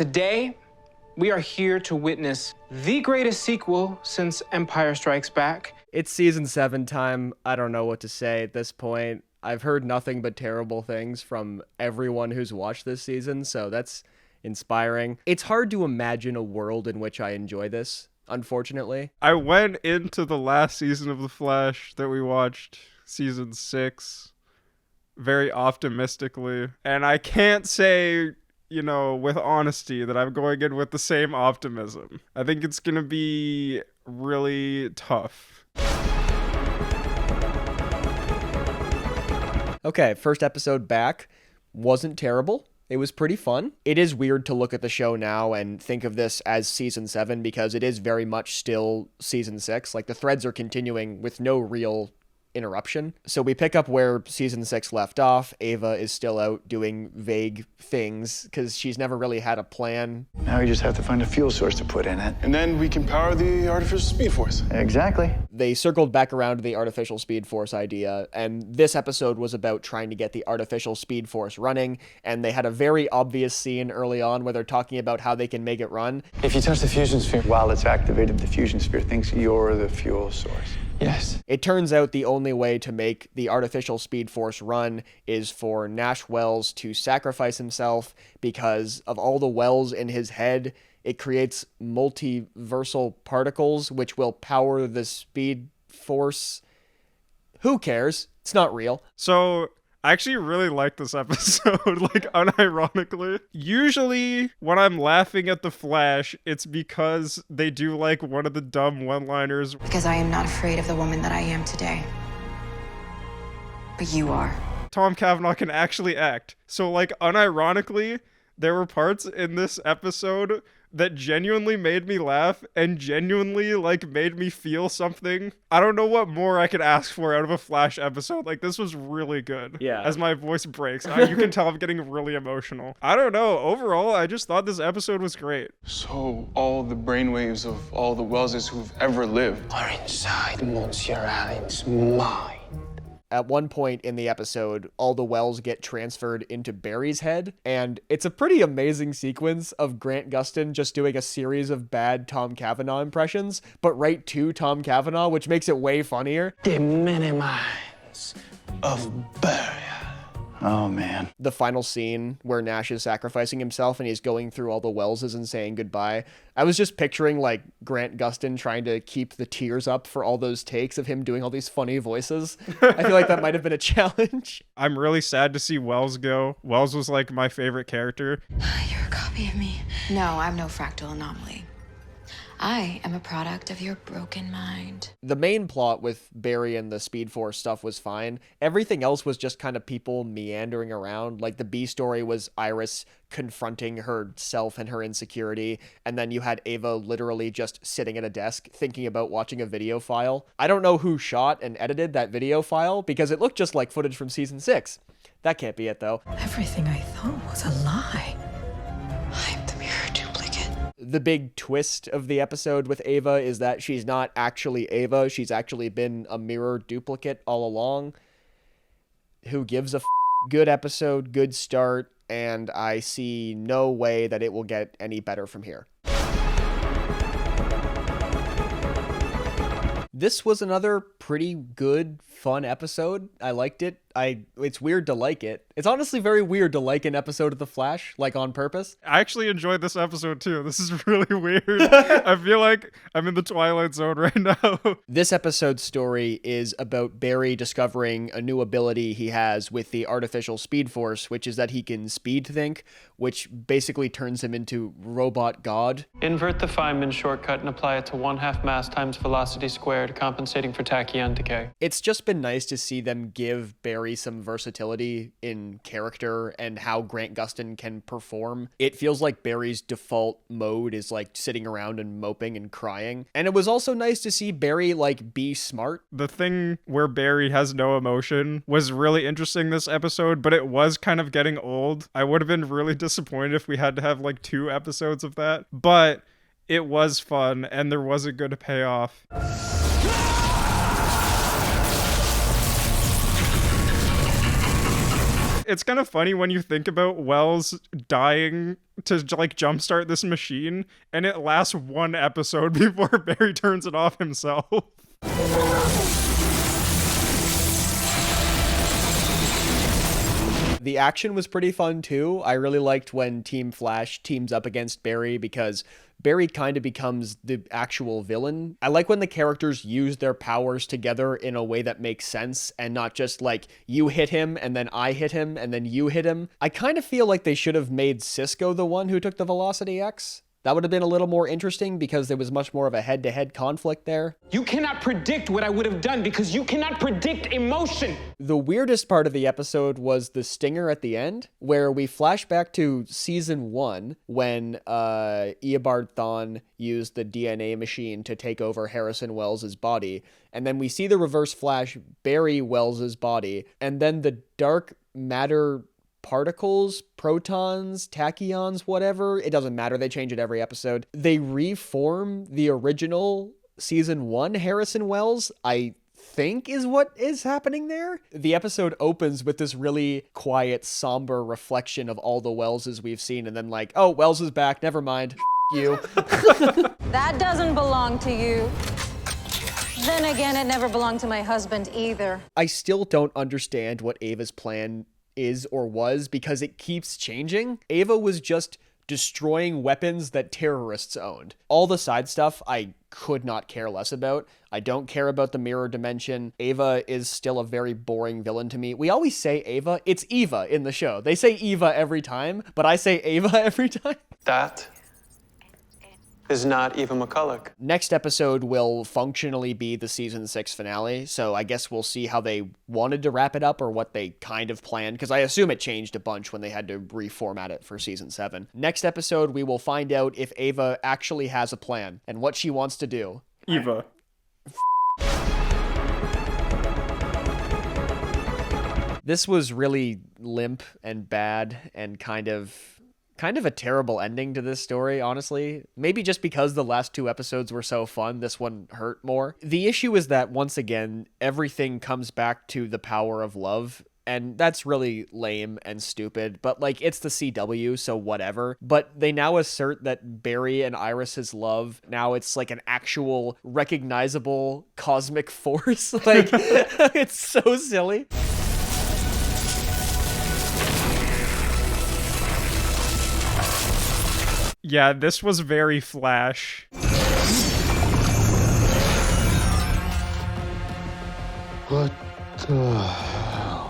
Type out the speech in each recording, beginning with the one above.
Today, we are here to witness the greatest sequel since Empire Strikes Back. It's season 7 time. I don't know what to say at this point. I've heard nothing but terrible things from everyone who's watched this season, so that's inspiring. It's hard to imagine a world in which I enjoy this, unfortunately. I went into the last season of The Flash that we watched, season 6, very optimistically, and I can't say, with honesty that I'm going in with the same optimism. I think it's gonna be really tough. Okay, first episode back wasn't terrible. It was pretty fun. It is weird to look at the show now and think of this as season 7 because it is very much still season 6. Like, the threads are continuing with no real interruption. So we pick up where season 6 left off. Ava is still out doing vague things because she's never really had a plan. Now we just have to find a fuel source to put in it. And then we can power the artificial speed force. Exactly. They circled back around to the artificial speed force idea, and this episode was about trying to get the artificial speed force running, and they had a very obvious scene early on where they're talking about how they can make it run. If you touch the fusion sphere. While it's activated, the fusion sphere thinks you're the fuel source. Yes. It turns out the only way to make the artificial speed force run is for Nash Wells to sacrifice himself because of all the wells in his head. It creates multiversal particles which will power the speed force. Who cares? It's not real. So I actually really like this episode, like, unironically. Usually when I'm laughing at The Flash, it's because they do like one of the dumb one-liners. Because I am not afraid of the woman that I am today. But you are. Tom Cavanaugh can actually act. So, like, unironically, there were parts in this episode that genuinely made me laugh and genuinely, like, made me feel something. I don't know what more I could ask for out of a Flash episode. Like, this was really good. Yeah. As my voice breaks, you can tell I'm getting really emotional. I don't know. Overall, I just thought this episode was great. So all the brainwaves of all the Wellses who've ever lived Are inside Monsieur Allen's mind. At one point in the episode, all the wells get transferred into Barry's head, and it's a pretty amazing sequence of Grant Gustin just doing a series of bad Tom Cavanaugh impressions, but right to Tom Cavanaugh, which makes it way funnier. The many minds of burial. Oh, man. The final scene where Nash is sacrificing himself and he's going through all the Wellses and saying goodbye. I was just picturing, like, Grant Gustin trying to keep the tears up for all those takes of him doing all these funny voices. I feel like that might have been a challenge. I'm really sad to see Wells go. Wells was, like, my favorite character. You're a copy of me. No, I'm no fractal anomaly. I am a product of your broken mind. The main plot with Barry and the Speed Force stuff was fine. Everything else was just kind of people meandering around. Like, the B story was Iris confronting herself and her insecurity, and then you had Ava literally just sitting at a desk thinking about watching a video file. I don't know who shot and edited that video file because it looked just like footage from season 6. That can't be it, though. Everything I thought was a lie. I'm the mirror duplicate. The big twist of the episode with Ava is that she's not actually Ava. She's actually been a mirror duplicate all along. Who gives a f? Good episode, good start, and I see no way that it will get any better from here. This was another pretty good, fun episode. I liked it. It's weird to like it. It's honestly very weird to like an episode of The Flash, like, on purpose. I actually enjoyed this episode too. This is really weird. I feel like I'm in the Twilight Zone right now. This episode's story is about Barry discovering a new ability he has with the artificial speed force, which is that he can speed think, which basically turns him into robot god. Invert the Feynman shortcut and apply it to 1/2 mass times velocity squared, compensating for tachyon decay. It's just been nice to see them give Barry some versatility in character and how Grant Gustin can perform. It feels like Barry's default mode is, like, sitting around and moping and crying. And it was also nice to see Barry, like, be smart. The thing where Barry has no emotion was really interesting this episode, but it was kind of getting old. I would have been really disappointed if we had to have, like, 2 episodes of that. But it was fun, and there was a good payoff. it's kind of funny when you think about Wells dying to like jumpstart this machine, and it lasts one episode before Barry turns it off himself. The action was pretty fun too. I really liked when Team Flash teams up against Barry because Barry kind of becomes the actual villain. I like when the characters use their powers together in a way that makes sense and not just like you hit him and then I hit him and then you hit him. I kind of feel like they should have made Cisco the one who took the Velocity X. That would have been a little more interesting because there was much more of a head-to-head conflict there. You cannot predict what I would have done because you cannot predict emotion. The weirdest part of the episode was the stinger at the end, where we flash back to season 1 when Eobard Thawne used the DNA machine to take over Harrison Wells' body. And then we see the reverse flash bury Wells' body. And then the dark matter particles, protons, tachyons, whatever, it doesn't matter, they change it every episode. They reform the original season 1 Harrison Wells, I think is what is happening there. The episode opens with this really quiet, somber reflection of all the Welleses we've seen, and then like, oh, Wells is back, never mind, you. That doesn't belong to you. Then again, it never belonged to my husband either. I still don't understand what Ava's plan is or was because it keeps changing. Ava was just destroying weapons that terrorists owned. All the side stuff I could not care less about. I don't care about the mirror dimension. Ava is still a very boring villain to me. We always say Ava. It's Eva in the show. They say Eva every time, but I say Ava every time. That is not Eva McCulloch. Next episode will functionally be the season 6 finale, so I guess we'll see how they wanted to wrap it up or what they kind of planned, because I assume it changed a bunch when they had to reformat it for season 7. Next episode, we will find out if Ava actually has a plan and what she wants to do. Eva. This was really limp and bad and kind of a terrible ending to this story, honestly. Maybe just because the last 2 episodes were so fun, this one hurt more. The issue is that, once again, everything comes back to the power of love, and that's really lame and stupid, but, like, it's the CW, so whatever. But they now assert that Barry and Iris's love, now it's, like, an actual recognizable cosmic force. Like, it's so silly. Yeah, this was very Flash. What the hell?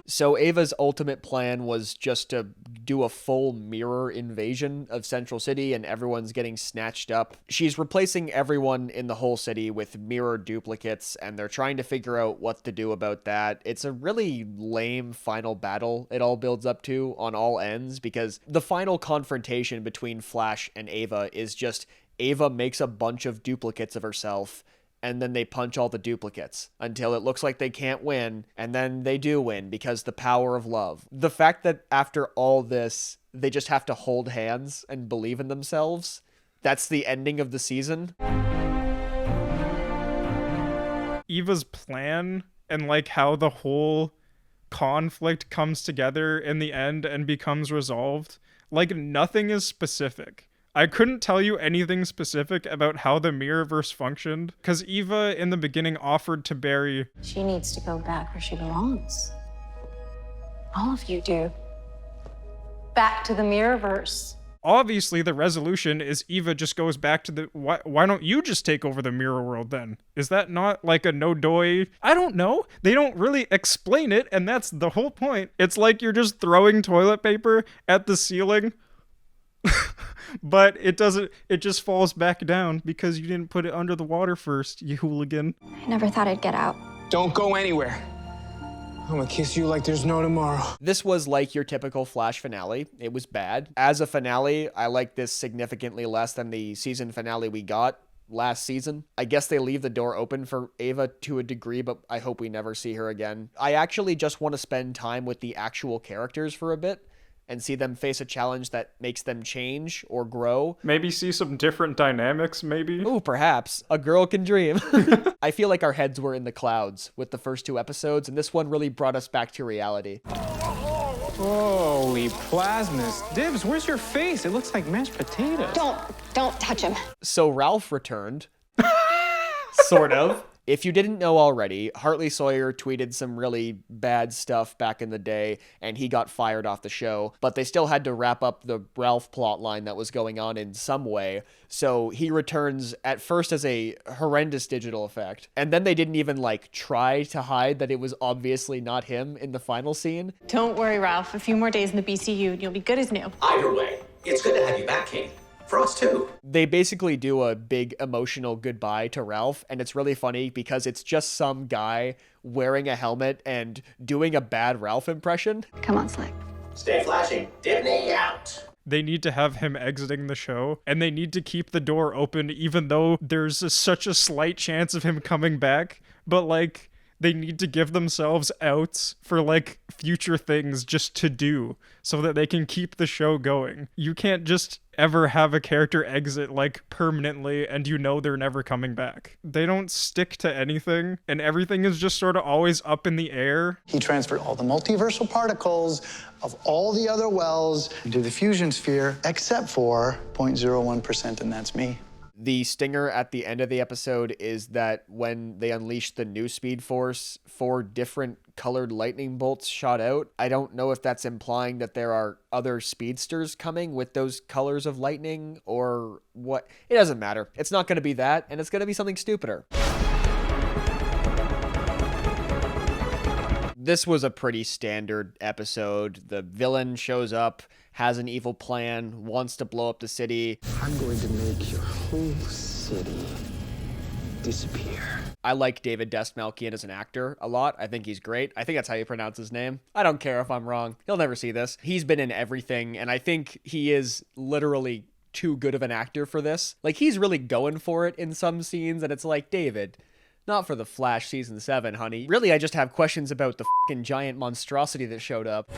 So Ava's ultimate plan was just to do a full mirror invasion of Central City and everyone's getting snatched up. She's replacing everyone in the whole city with mirror duplicates and they're trying to figure out what to do about that. It's a really lame final battle it all builds up to on all ends because the final confrontation between Flash and Ava is just Ava makes a bunch of duplicates of herself and then they punch all the duplicates until it looks like they can't win, and then they do win because the power of love. The fact that after all this, they just have to hold hands and believe in themselves, that's the ending of the season. Eva's plan and like how the whole conflict comes together in the end and becomes resolved, like nothing is specific. I couldn't tell you anything specific about how the Mirrorverse functioned, because Eva in the beginning offered to Barry, She needs to go back where she belongs. All of you do. Back to the Mirrorverse. obviously the resolution is Eva just goes back to the, why don't you just take over the mirror world then? Is that not like a no-doi? I don't know. They don't really explain it, and that's the whole point. It's like you're just throwing toilet paper at the ceiling, but it doesn't, it just falls back down because you didn't put it under the water first, you hooligan. I never thought I'd get out. Don't go anywhere. I'm gonna kiss you like there's no tomorrow. This was like your typical Flash finale. It was bad. As a finale, I like this significantly less than the season finale we got last season. I guess they leave the door open for Ava to a degree, but I hope we never see her again. I actually just want to spend time with the actual characters for a bit and see them face a challenge that makes them change or grow. Maybe see some different dynamics, maybe? Ooh, perhaps. A girl can dream. I feel like our heads were in the clouds with the first two episodes, and this one really brought us back to reality. Holy plasmas. Dibs, where's your face? It looks like mashed potatoes. Don't touch him. So Ralph returned. Sort of. If you didn't know already, Hartley Sawyer tweeted some really bad stuff back in the day, and he got fired off the show, but they still had to wrap up the Ralph plotline that was going on in some way, so he returns at first as a horrendous digital effect, and then they didn't even, like, try to hide that it was obviously not him in the final scene. Don't worry, Ralph. A few more days in the BCU, and you'll be good as new. Either way, it's good to have you back, Katie. For us too. They basically do a big emotional goodbye to Ralph, and it's really funny because it's just some guy wearing a helmet and doing a bad Ralph impression. Come on, Slick. Stay flashing. Disney out. They need to have him exiting the show, and they need to keep the door open even though there's such a slight chance of him coming back. But, like, they need to give themselves outs for, like, future things just to do so that they can keep the show going. You can't just ever have a character exit, like, permanently and you know they're never coming back. They don't stick to anything, and everything is just sort of always up in the air. He transferred all the multiversal particles of all the other wells into the fusion sphere, except for 0.01%, and that's me. The stinger at the end of the episode is that when they unleashed the new Speed Force, 4 different colored lightning bolts shot out. I don't know if that's implying that there are other speedsters coming with those colors of lightning or what. It doesn't matter. It's not going to be that, and it's going to be something stupider. This was a pretty standard episode. The villain shows up, has an evil plan, wants to blow up the city. I'm going to make your whole city disappear. I like David Dastmalchian as an actor a lot. I think he's great. I think that's how you pronounce his name. I don't care if I'm wrong. He'll never see this. He's been in everything, and I think he is literally too good of an actor for this. Like, he's really going for it in some scenes, and it's like, David, not for The Flash Season 7, honey. Really, I just have questions about the fucking giant monstrosity that showed up.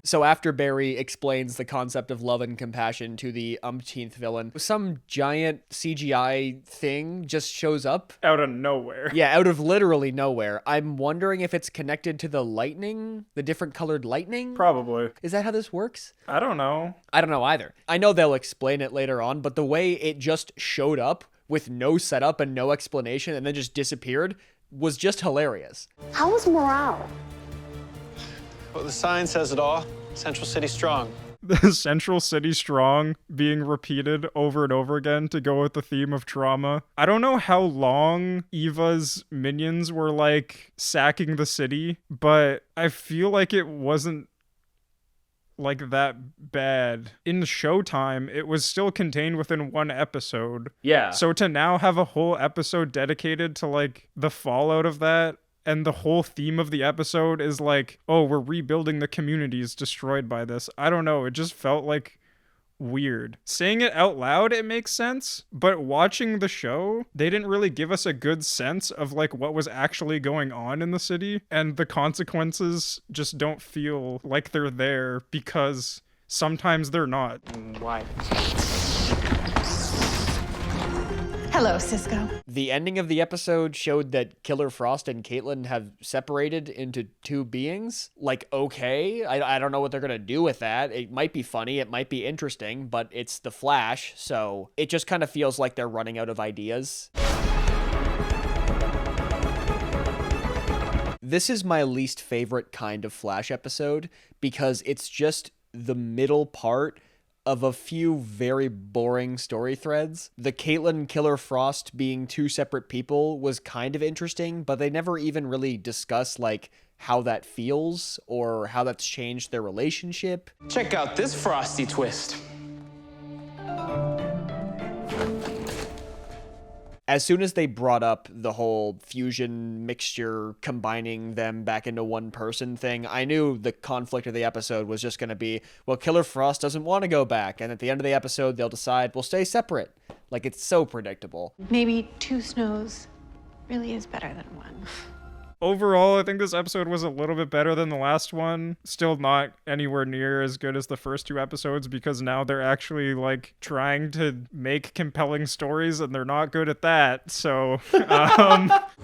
So after Barry explains the concept of love and compassion to the umpteenth villain, some giant CGI thing just shows up. Out of nowhere. Yeah, out of literally nowhere. I'm wondering if it's connected to the lightning, the different colored lightning? Probably. Is that how this works? I don't know. I don't know either. I know they'll explain it later on, but the way it just showed up with no setup and no explanation and then just disappeared was just hilarious. How was morale? Well, the sign says it all. Central City strong. The Central City strong being repeated over and over again to go with the theme of trauma. I don't know how long Eva's minions were, like, sacking the city, but I feel like it wasn't, like, that bad. In Showtime, it was still contained within one episode. Yeah. So to now have a whole episode dedicated to, like, the fallout of that, and the whole theme of the episode is like, oh, we're rebuilding the communities destroyed by this. I don't know. It just felt like weird. Saying it out loud, it makes sense. But watching the show, they didn't really give us a good sense of like what was actually going on in the city. And the consequences just don't feel like they're there because sometimes they're not. Why? Hello, Cisco. The ending of the episode showed that Killer Frost and Caitlin have separated into two beings. Like, okay, I don't know what they're going to do with that. It might be funny, it might be interesting, but it's The Flash, so it just kind of feels like they're running out of ideas. This is my least favorite kind of Flash episode because it's just the middle part of a few very boring story threads. The Caitlin Killer Frost being two separate people was kind of interesting, but they never even really discuss like how that feels or how that's changed their relationship. Check out this frosty twist. As soon as they brought up the whole fusion mixture, combining them back into one person thing, I knew the conflict of the episode was just going to be, well, Killer Frost doesn't want to go back. And at the end of the episode, they'll decide we'll stay separate. Like, it's so predictable. Maybe two snows really is better than one. Overall, I think this episode was a little bit better than the last one. Still not anywhere near as good as the first 2 episodes because now they're actually like trying to make compelling stories and they're not good at that. So,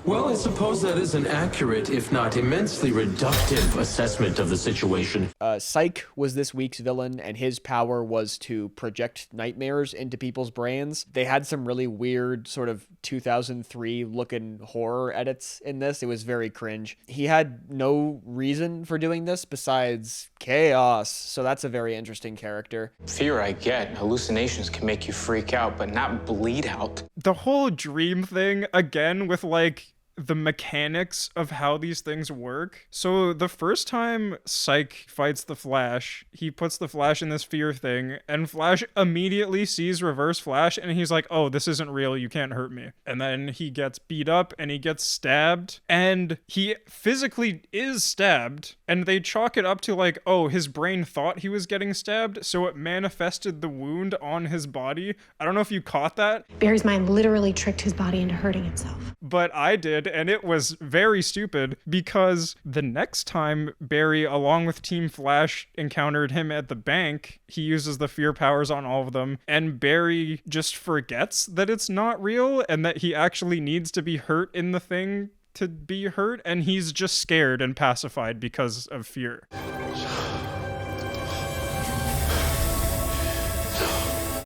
Well, I suppose that is an accurate, if not immensely reductive, assessment of the situation. Psych was this week's villain, and his power was to project nightmares into people's brains. They had some really weird sort of 2003 looking horror edits in this. It was very cringe. He had no reason for doing this besides chaos, so that's a very interesting character. Fear I get. Hallucinations can make you freak out, but not bleed out. the whole dream thing, again, with like the mechanics of how these things work. So the first time Psych fights the Flash, he puts the Flash in this fear thing, and Flash immediately sees Reverse Flash, and he's like, oh, this isn't real, you can't hurt me. And then he gets beat up, and he gets stabbed, and he physically is stabbed, and they chalk it up to like, oh, his brain thought he was getting stabbed, so it manifested the wound on his body. I don't know if you caught that. Barry's mind literally tricked his body into hurting itself. But I did, and it was very stupid because the next time Barry, along with Team Flash, encountered him at the bank, he uses the fear powers on all of them, and Barry just forgets that it's not real and that he actually needs to be hurt in the thing to be hurt, and he's just scared and pacified because of fear.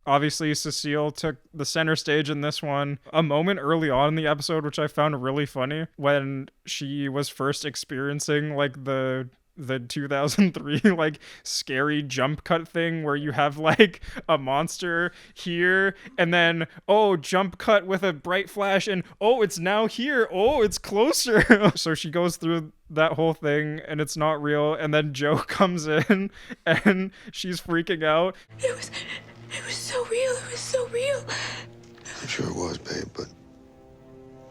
Obviously, Cecile took the center stage in this one. A moment early on in the episode, which I found really funny, when she was first experiencing like the 2003 like scary jump cut thing where you have like a monster here and then jump cut with a bright flash and it's now here, it's closer. So she goes through that whole thing and it's not real, and then Joe comes in and she's freaking out. It was so real. It was so real. I'm sure it was, babe, but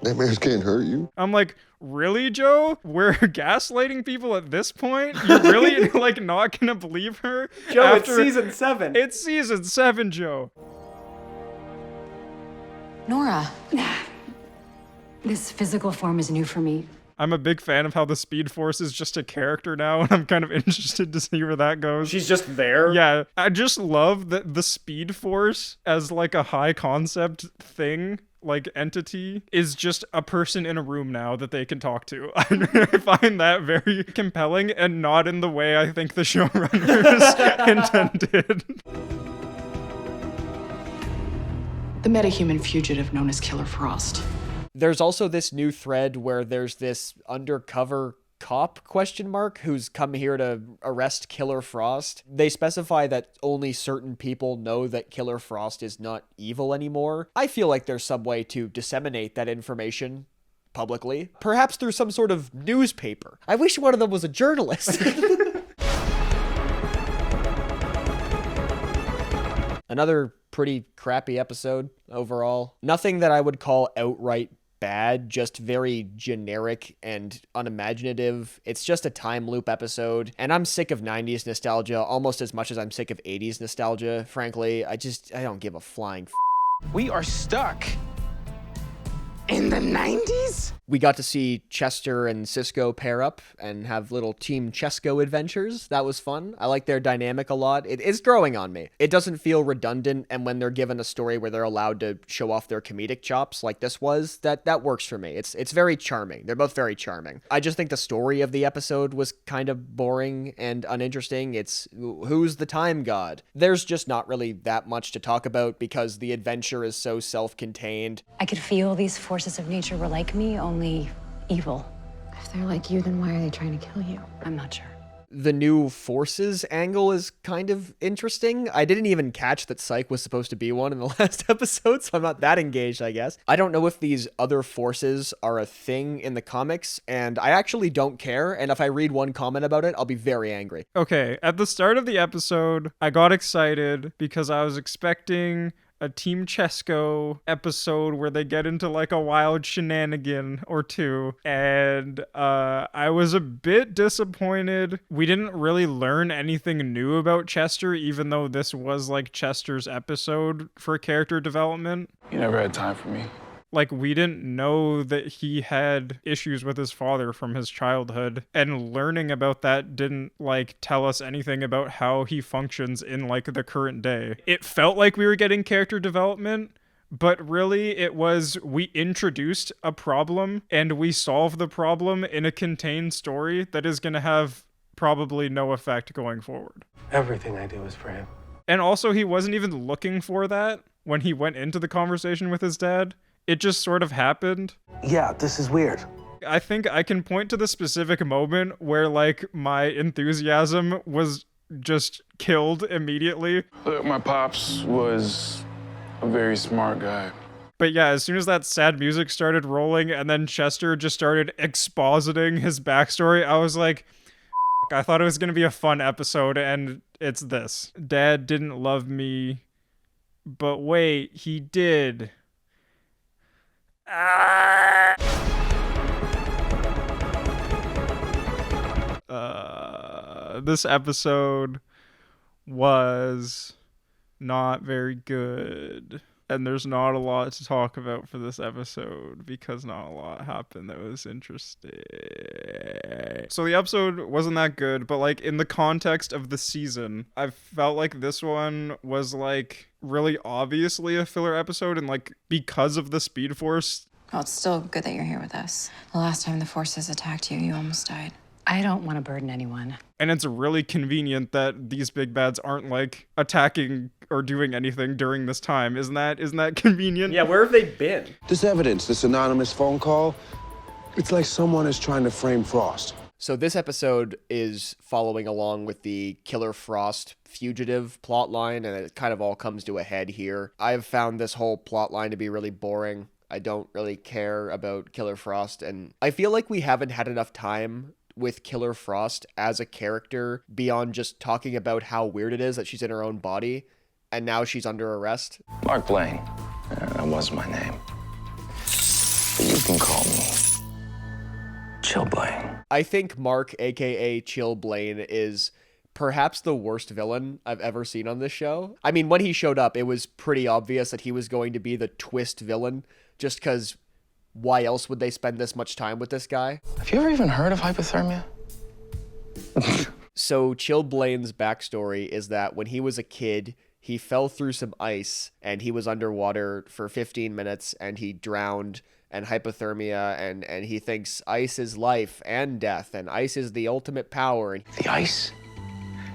nightmares can't hurt you. I'm like, really, Joe? We're gaslighting people at this point? You're really like not gonna believe her? Joe, it's season 7. It's season 7, Joe. Nora. This physical form is new for me. I'm a big fan of how the Speed Force is just a character now, and I'm kind of interested to see where that goes. She's just there? Yeah, I just love that the Speed Force as like a high concept thing, like entity, is just a person in a room now that they can talk to. I find that very compelling and not in the way I think the showrunners intended. The metahuman fugitive known as Killer Frost. There's also this new thread where there's this undercover cop who's come here to arrest Killer Frost. They specify that only certain people know that Killer Frost is not evil anymore. I feel like there's some way to disseminate that information publicly, perhaps through some sort of newspaper. I wish one of them was a journalist. Another pretty crappy episode overall. Nothing that I would call outright bad, just very generic and unimaginative. It's just a time loop episode, and I'm sick of 90s nostalgia almost as much as I'm sick of 80s nostalgia, frankly. I don't give a flying We are stuck in the 90s? We got to see Chester and Cisco pair up and have little Team Chesco adventures. That was fun. I like their dynamic a lot. It's growing on me. It doesn't feel redundant, and when they're given a story where they're allowed to show off their comedic chops like this was, that works for me. It's very charming. They're both very charming. I just think the story of the episode was kind of boring and uninteresting. It's who's the time god? There's just not really that much to talk about because the adventure is so self-contained. I could feel these forces of nature were like me, only evil. If they're like you, then why are they trying to kill you? I'm not sure. The new forces angle is kind of interesting. I didn't even catch that Psych was supposed to be one in the last episode, so I'm not that engaged, I guess. I don't know if these other forces are a thing in the comics, and I actually don't care, and if I read one comment about it, I'll be very angry. Okay, at the start of the episode, I got excited because I was expecting a Team Chesco episode where they get into like a wild shenanigan or two, and I was a bit disappointed. We didn't really learn anything new about Chester, even though this was like Chester's episode for character development. You never had time for me. Like, we didn't know that he had issues with his father from his childhood, and learning about that didn't, like, tell us anything about how he functions in, like, the current day. It felt like we were getting character development, but really it was we introduced a problem and we solved the problem in a contained story that is going to have probably no effect going forward. Everything I do is for him. And also, he wasn't even looking for that when he went into the conversation with his dad. It just sort of happened. Yeah, this is weird. I think I can point to the specific moment where, like, my enthusiasm was just killed immediately. Look, my pops was a very smart guy. But yeah, as soon as that sad music started rolling and then Chester just started expositing his backstory, I was like, I thought it was going to be a fun episode, and it's this. Dad didn't love me, but wait, he did. This episode was not very good. And there's not a lot to talk about for this episode because not a lot happened that was interesting. So the episode wasn't that good, but like in the context of the season, I felt like this one was like really obviously a filler episode, and like because of the Speed Force. Well, it's still good that you're here with us. The last time the forces attacked you, you almost died. I don't want to burden anyone. And it's really convenient that these big bads aren't like attacking or doing anything during this time. Isn't that convenient? Yeah, where have they been? This evidence, this anonymous phone call, it's like someone is trying to frame Frost. So this episode is following along with the Killer Frost fugitive plotline, and it kind of all comes to a head here. I've found this whole plotline to be really boring. I don't really care about Killer Frost, and I feel like we haven't had enough time with Killer Frost as a character beyond just talking about how weird it is that she's in her own body, and now she's under arrest. Mark Blaine. That was my name. But you can call me Chill Blaine. I think Mark, aka Chill Blaine, is perhaps the worst villain I've ever seen on this show. I mean, when he showed up, it was pretty obvious that he was going to be the twist villain, just because why else would they spend this much time with this guy? Have you ever even heard of hypothermia? So Chill Blaine's backstory is that when he was a kid, he fell through some ice and he was underwater for 15 minutes and he drowned and hypothermia, and he thinks ice is life and death and ice is the ultimate power. The ice?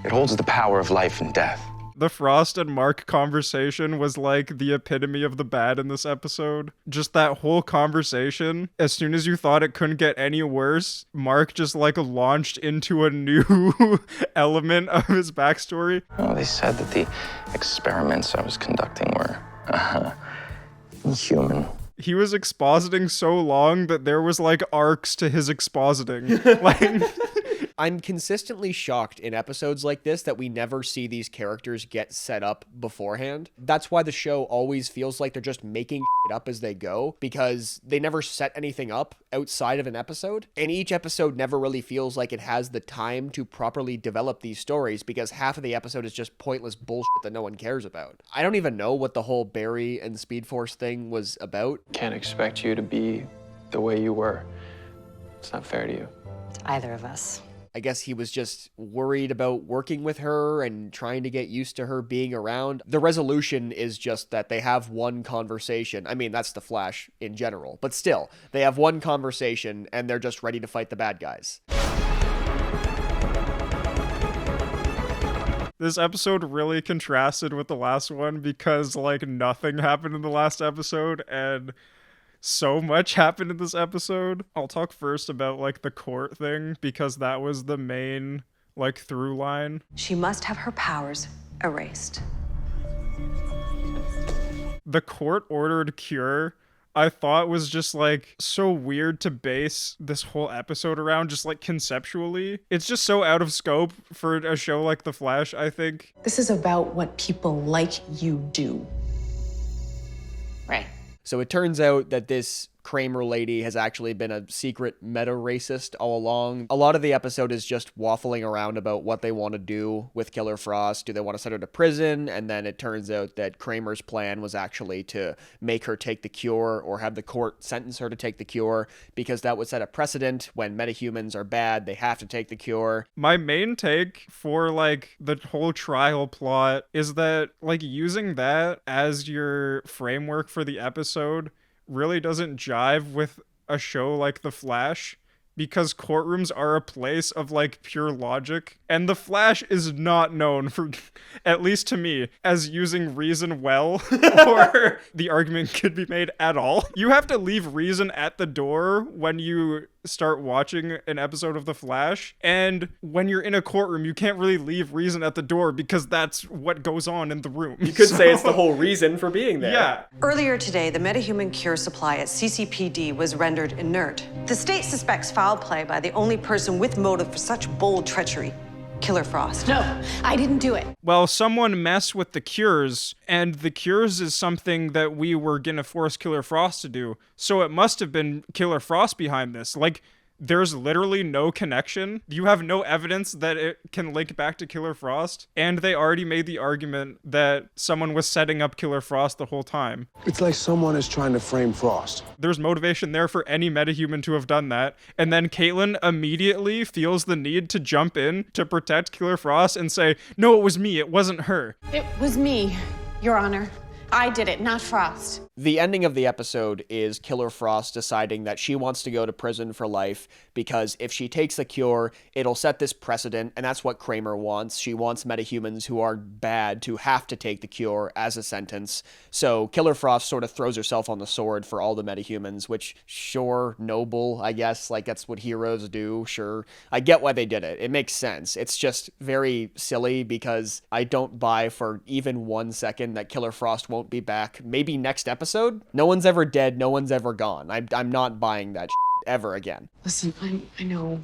It holds the power of life and death. The Frost and Mark conversation was like the epitome of the bad in this episode. Just that whole conversation, as soon as you thought it couldn't get any worse, Mark just like launched into a new element of his backstory. Oh, they said that the experiments I was conducting were inhuman. He was expositing so long that there was like arcs to his expositing. Like, I'm consistently shocked in episodes like this that we never see these characters get set up beforehand. That's why the show always feels like they're just making shit up as they go, because they never set anything up outside of an episode. And each episode never really feels like it has the time to properly develop these stories, because half of the episode is just pointless bullshit that no one cares about. I don't even know what the whole Barry and Speed Force thing was about. Can't expect you to be the way you were. It's not fair to you. To either of us. I guess he was just worried about working with her and trying to get used to her being around. The resolution is just that they have one conversation. I mean, that's the Flash in general, but still, they have one conversation and they're just ready to fight the bad guys. this episode really contrasted with the last one because like nothing happened in the last episode and so much happened in this episode. I'll talk first about like the court thing because that was the main like through line. She must have her powers erased. The court ordered cure I thought was just like so weird to base this whole episode around, just like conceptually. It's just so out of scope for a show like The Flash, I think. This is about what people like you do. Right. So it turns out that this Kramer lady has actually been a secret meta-racist all along. A lot of the episode is just waffling around about what they want to do with Killer Frost. Do they want to send her to prison? And then it turns out that Kramer's plan was actually to make her take the cure, or have the court sentence her to take the cure, because that would set a precedent. When metahumans are bad, they have to take the cure. My main take for like the whole trial plot is that like using that as your framework for the episode really doesn't jive with a show like The Flash, because courtrooms are a place of like pure logic, and The Flash is not known for, at least to me, as using reason well, or the argument could be made at all. You have to leave reason at the door when you start watching an episode of The Flash, and when you're in a courtroom, you can't really leave reason at the door because that's what goes on in the room. You could say it's the whole reason for being there. Yeah. Earlier today, the metahuman cure supply at CCPD was rendered inert. The state suspects foul play by the only person with motive for such bold treachery, Killer Frost. No, I didn't do it. Well, someone messed with the cures, and the cures is something that we were gonna force Killer Frost to do. So it must have been Killer Frost behind this. Like, there's literally no connection. You have no evidence that it can link back to Killer Frost, and they already made the argument that someone was setting up Killer Frost the whole time. It's like someone is trying to frame Frost. There's motivation there for any metahuman to have done that, and then Caitlin immediately feels the need to jump in to protect Killer Frost and say, no, it was me, it wasn't her. It was me, Your Honor. I did it, not Frost. The ending of the episode is Killer Frost deciding that she wants to go to prison for life because if she takes the cure, it'll set this precedent, and that's what Kramer wants. She wants metahumans who are bad to have to take the cure as a sentence. So Killer Frost sort of throws herself on the sword for all the metahumans, which, sure, noble, I guess. Like, that's what heroes do, sure. I get why they did it. It makes sense. It's just very silly because I don't buy for even 1 second that Killer Frost won't be back. Maybe next episode? No one's ever dead, no one's ever gone. I'm not buying that ever again. Listen, I know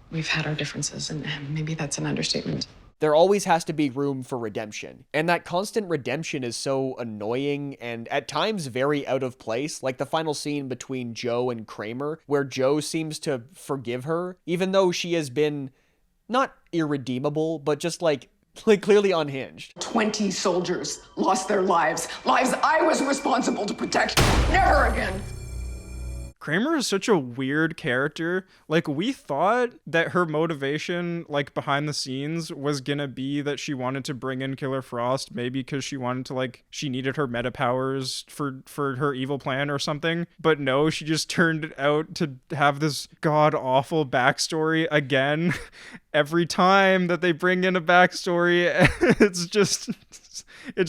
we've had our differences, and maybe that's an understatement. There always has to be room for redemption. And that constant redemption is so annoying and at times very out of place. Like the final scene between Joe and Kramer, where Joe seems to forgive her, even though she has been not irredeemable, but just like clearly unhinged. 20 soldiers lost their lives. Lives I was responsible to protect. Never again. Kramer is such a weird character. Like, we thought that her motivation, like, behind the scenes was gonna be that she wanted to bring in Killer Frost, maybe because she wanted to, like, she needed her meta powers for her evil plan or something. But no, she just turned it out to have this god-awful backstory again. Every time that they bring in a backstory, it's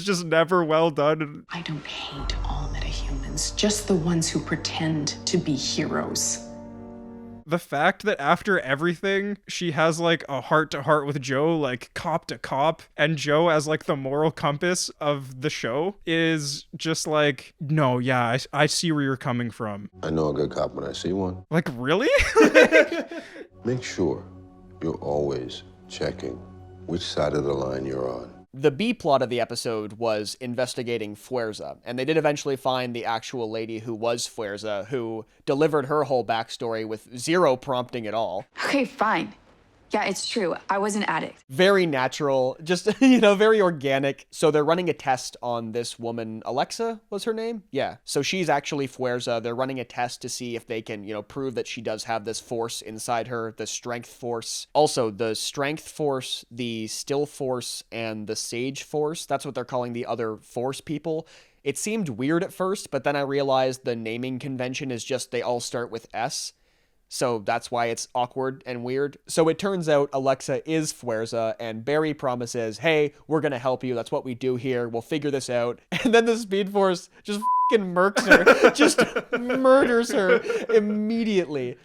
just never well done. I don't hate all metahumans, just the ones who pretend to be heroes. The fact that after everything, she has like a heart-to-heart with Joe, like cop to cop, and Joe as like the moral compass of the show is just like, no, yeah, I see where you're coming from. I know a good cop when I see one. Like, really? Make sure you're always checking which side of the line you're on. The B plot of the episode was investigating Fuerza, and they did eventually find the actual lady who was Fuerza, who delivered her whole backstory with zero prompting at all. Okay, fine. Yeah, it's true. I was an addict. Very natural, just, very organic. So they're running a test on this woman. Alexa was her name? Yeah. So she's actually Fuerza. They're running a test to see if they can, prove that she does have this force inside her, the strength force. Also, the strength force, the still force, and the sage force, that's what they're calling the other force people. It seemed weird at first, but then I realized the naming convention is just they all start with S. So that's why it's awkward and weird. So it turns out Alexa is Fuerza, and Barry promises, hey, we're gonna help you. That's what we do here. We'll figure this out. And then the Speed Force just fucking murks her, just murders her immediately.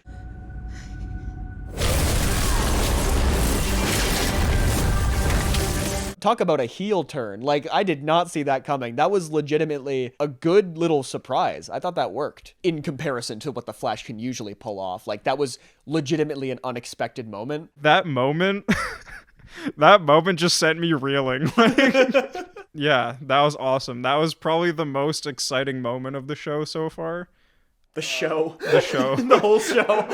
Talk about a heel turn. Like, I did not see that coming. That was legitimately a good little surprise. I thought that worked in comparison to what the Flash can usually pull off. Like, that was legitimately an unexpected moment. That moment just sent me reeling. Yeah, that was awesome. That was probably the most exciting moment of the show so far. The show. The show. The whole show.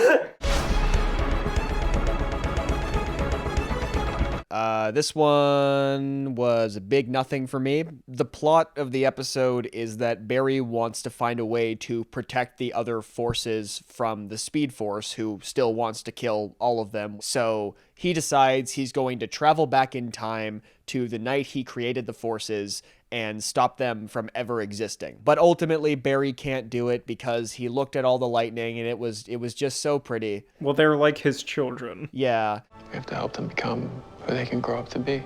This one was a big nothing for me. The plot of the episode is that Barry wants to find a way to protect the other forces from the Speed Force, who still wants to kill all of them. So he decides he's going to travel back in time to the night he created the forces and stop them from ever existing. But ultimately, Barry can't do it because he looked at all the lightning and it was just so pretty. Well, they're like his children. Yeah. We have to help them become who they can grow up to be.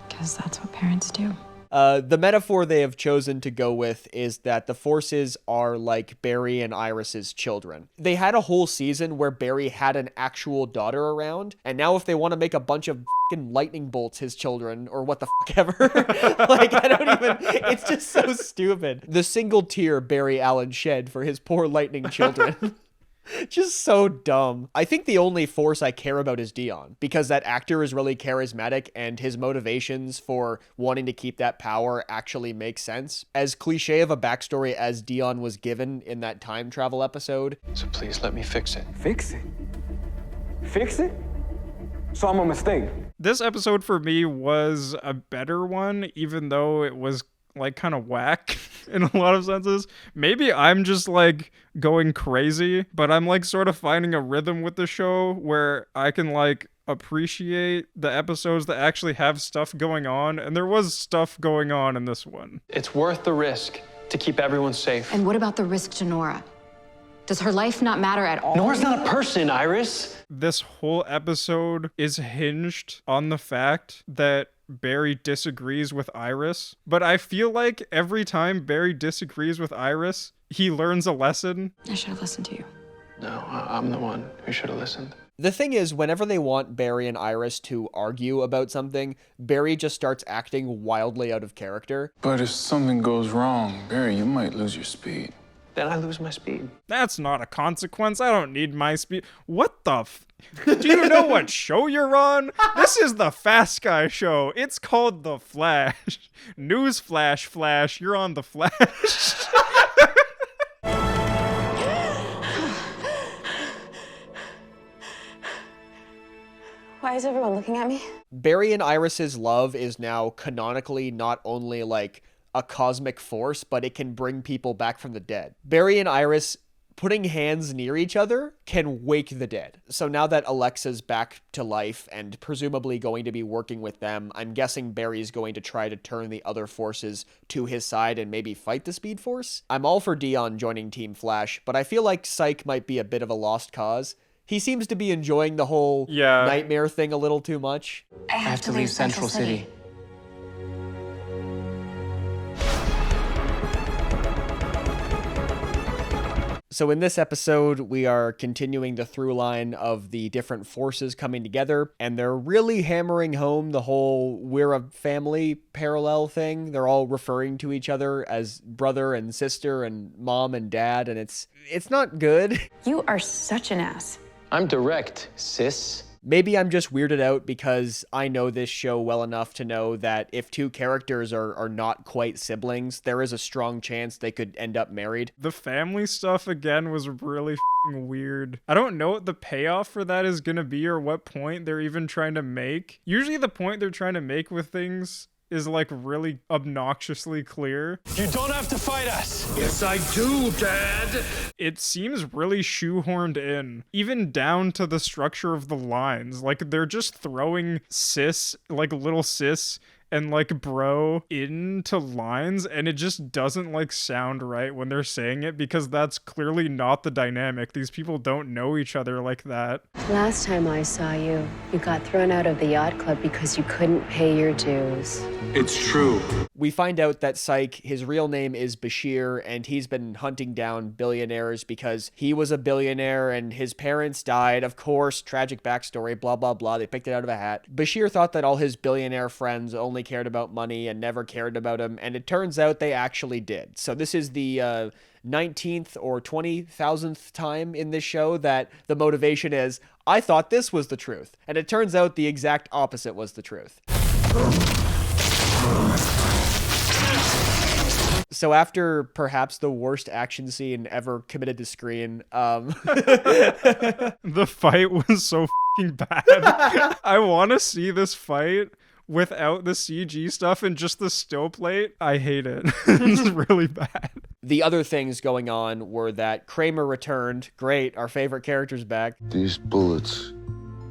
Because that's what parents do. The metaphor they have chosen to go with is that the forces are like Barry and Iris's children. They had a whole season where Barry had an actual daughter around, and now if they want to make a bunch of fucking lightning bolts his children, or what the fuck ever, like, I don't even, it's just so stupid. The single tear Barry Allen shed for his poor lightning children. Just so dumb. I think the only force I care about is Dion, because that actor is really charismatic and his motivations for wanting to keep that power actually make sense. As cliche of a backstory as Dion was given in that time travel episode. So please let me fix it. Fix it? Fix it? So I'm a mistake. This episode for me was a better one, even though it was like kind of whack in a lot of senses. Maybe I'm just like going crazy, but I'm like sort of finding a rhythm with the show where I can like appreciate the episodes that actually have stuff going on, and there was stuff going on in this one. It's worth the risk to keep everyone safe. And what about the risk to Nora? Does her life not matter at all? Nora's not a person, Iris. This whole episode is hinged on the fact that Barry disagrees with Iris, but I feel like every time Barry disagrees with Iris, he learns a lesson. I should have listened to you. No, I'm the one who should have listened. The thing is, whenever they want Barry and Iris to argue about something, Barry just starts acting wildly out of character. But if something goes wrong, Barry, you might lose your speed. Then I lose my speed. That's not a consequence. I don't need my speed. What the Do you know what show you're on? This is the Fast Guy show. It's called The Flash. News flash, Flash. You're on The Flash. Why is everyone looking at me? Barry and Iris's love is now canonically not only like a cosmic force, but it can bring people back from the dead. Barry and Iris putting hands near each other can wake the dead. So now that Alexa's back to life and presumably going to be working with them, I'm guessing Barry's going to try to turn the other forces to his side and maybe fight the Speed Force. I'm all for Dion joining Team Flash, but I feel like Psyche might be a bit of a lost cause. He seems to be enjoying the whole nightmare thing a little too much. I have to leave Central City. So in this episode, we are continuing the through line of the different forces coming together, and they're really hammering home the whole we're a family parallel thing. They're all referring to each other as brother and sister and mom and dad, and it's not good. You are such an ass. I'm direct, sis. Maybe I'm just weirded out because I know this show well enough to know that if two characters are not quite siblings, there is a strong chance they could end up married. The family stuff, again, was really f***ing weird. I don't know what the payoff for that is gonna be or what point they're even trying to make. Usually the point they're trying to make with things is like really obnoxiously clear. You don't have to fight us. Yes, I do, Dad. It seems really shoehorned in, even down to the structure of the lines. Like they're just throwing sis, like little sis and like bro into lines, and it just doesn't like sound right when they're saying it because that's clearly not the dynamic. These people don't know each other like that. Last time I saw you, you got thrown out of the yacht club because you couldn't pay your dues. It's true. We find out that Psyche, his real name is Bashir, and he's been hunting down billionaires because he was a billionaire and his parents died. Of course, tragic backstory, blah, blah, blah. They picked it out of a hat. Bashir thought that all his billionaire friends only cared about money and never cared about him, and it turns out they actually did. So this is the 19th or 20,000th time in this show that the motivation is, I thought this was the truth. And it turns out the exact opposite was the truth. So after perhaps the worst action scene ever committed to screen, The fight was so fucking bad. I want to see this fight without the CG stuff and just the still plate. I hate it. It's really bad. The other things going on were that Kramer returned. Great, our favorite character's back. These bullets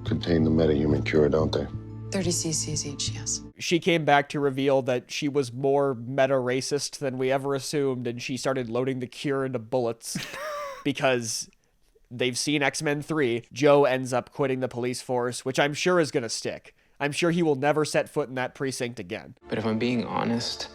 contain the metahuman cure, don't they? 30 cc's each, yes. She came back to reveal that she was more meta-racist than we ever assumed, and she started loading the cure into bullets because they've seen X-Men 3. Joe ends up quitting the police force, which I'm sure is going to stick. I'm sure he will never set foot in that precinct again. But if I'm being honest,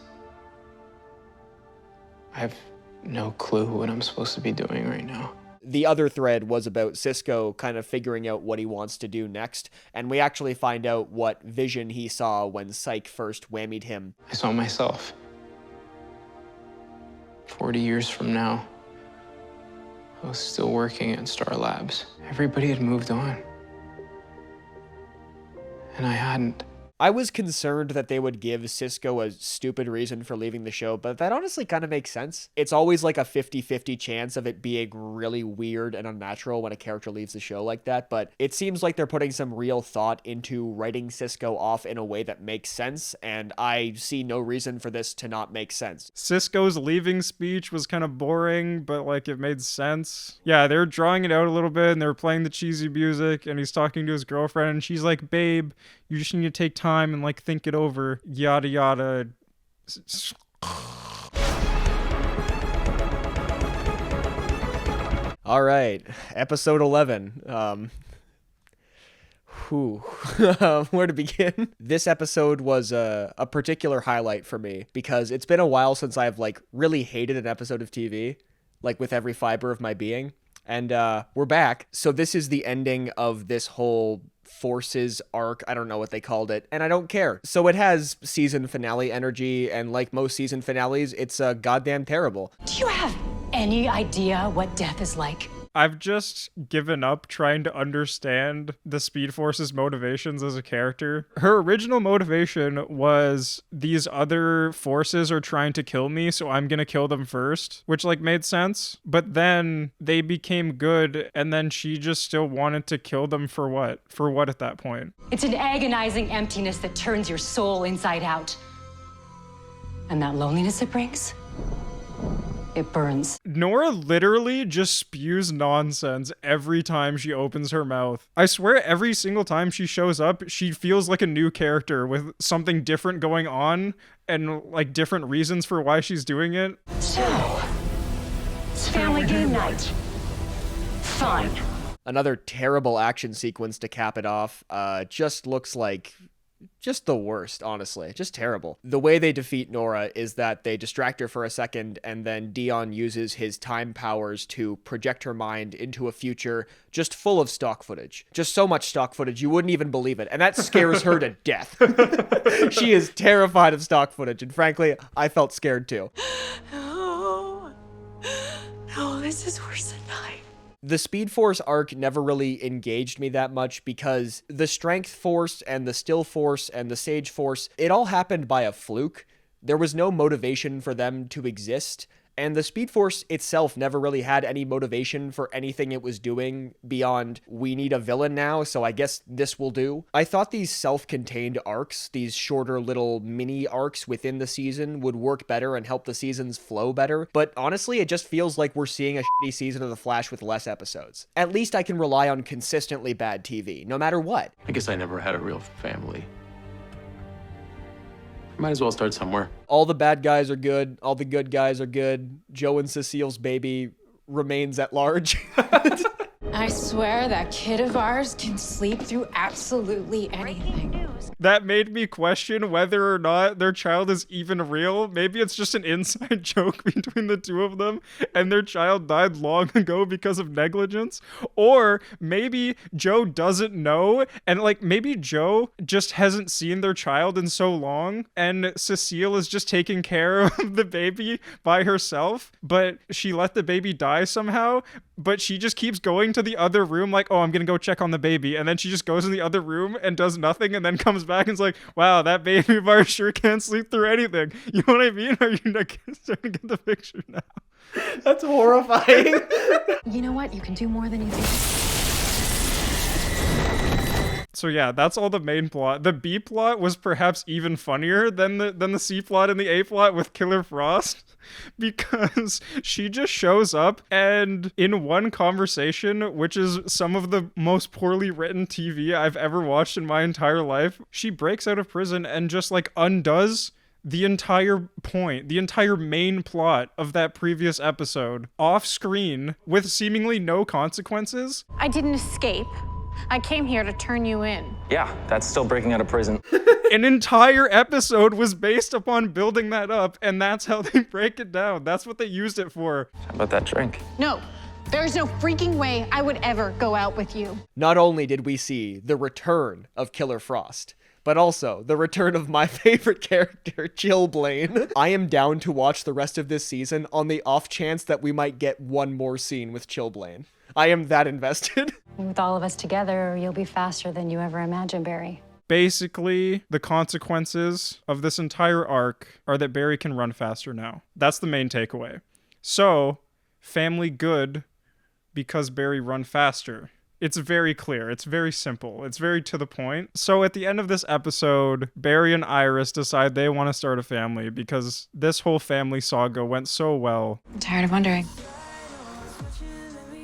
I have no clue what I'm supposed to be doing right now. The other thread was about Cisco kind of figuring out what he wants to do next, and we actually find out what vision he saw when Psyche first whammied him. I saw myself. 40 years from now, I was still working at Star Labs. Everybody had moved on. And I hadn't. I was concerned that they would give Cisco a stupid reason for leaving the show, but that honestly kind of makes sense. It's always like a 50-50 chance of it being really weird and unnatural when a character leaves the show like that, but it seems like they're putting some real thought into writing Cisco off in a way that makes sense, and I see no reason for this to not make sense. Cisco's leaving speech was kind of boring, but like it made sense. Yeah, they were drawing it out a little bit, and they were playing the cheesy music, and he's talking to his girlfriend, and she's like, babe, you just need to take time and like think it over, yada yada. All right, episode 11. Where to begin? This episode was a particular highlight for me because it's been a while since I've like really hated an episode of TV, like with every fiber of my being. And we're back. So this is the ending of this whole Forces arc. I don't know what they called it, and I don't care. So it has season finale energy, and like most season finales, it's goddamn terrible. Do you have any idea what death is like? I've just given up trying to understand the Speed Force's motivations as a character. Her original motivation was these other forces are trying to kill me, so I'm gonna kill them first, which like made sense. But then they became good, and then she just still wanted to kill them for what? For what at that point? It's an agonizing emptiness that turns your soul inside out. And that loneliness it brings, it burns. Nora literally just spews nonsense every time she opens her mouth. I swear every single time she shows up, she feels like a new character with something different going on and like different reasons for why she's doing it. So, it's family game night. Fine. Another terrible action sequence to cap it off. Just looks like just the worst, honestly. Just terrible. The way they defeat Nora is that they distract her for a second, and then Dion uses his time powers to project her mind into a future just full of stock footage. Just so much stock footage, you wouldn't even believe it. And that scares her to death. She is terrified of stock footage, and frankly, I felt scared too. No, this is worse than mine. The Speed Force arc never really engaged me that much because the Strength Force and the Still Force and the Sage Force, it all happened by a fluke. There was no motivation for them to exist, and the Speed Force itself never really had any motivation for anything it was doing beyond, we need a villain now, so I guess this will do. I thought these self-contained arcs, these shorter little mini arcs within the season would work better and help the seasons flow better, but honestly, it just feels like we're seeing a shitty season of The Flash with less episodes. At least I can rely on consistently bad TV, no matter what. I guess I never had a real family. Might as well start somewhere. All the bad guys are good. All the good guys are good. Joe and Cecile's baby remains at large. I swear that kid of ours can sleep through absolutely anything. That made me question whether or not their child is even real. Maybe it's just an inside joke between the two of them and their child died long ago because of negligence. Or maybe Joe doesn't know, and like maybe Joe just hasn't seen their child in so long and Cecile is just taking care of the baby by herself, but she let the baby die somehow. but she just keeps going to the other room like, oh, I'm gonna go check on the baby, and then she just goes in the other room and does nothing, and then comes back and is like, wow, that baby of ours sure can't sleep through anything. You know what I mean? Are you not starting to get the picture now? That's horrifying. You know what? You can do more than you think. So yeah, that's all the main plot. The B plot was perhaps even funnier than the C plot and the A plot with Killer Frost, because she just shows up and in one conversation, which is some of the most poorly written TV I've ever watched in my entire life, she breaks out of prison and just like undoes the entire point, the entire main plot of that previous episode off screen with seemingly no consequences. I didn't escape. I came here to turn you in. Yeah, that's still breaking out of prison. An entire episode was based upon building that up, and that's how they break it down. That's what they used it for. How about that drink? No, there's no freaking way I would ever go out with you. Not only did we see the return of Killer Frost, but also the return of my favorite character, Chillblaine. I am down to watch the rest of this season on the off chance that we might get one more scene with Chillblaine. I am that invested. With all of us together, you'll be faster than you ever imagined, Barry. Basically, the consequences of this entire arc are that Barry can run faster now. That's the main takeaway. So, family good because Barry run faster. It's very clear. It's very simple. It's very to the point. So at the end of this episode, Barry and Iris decide they want to start a family because this whole family saga went so well. I'm tired of wondering.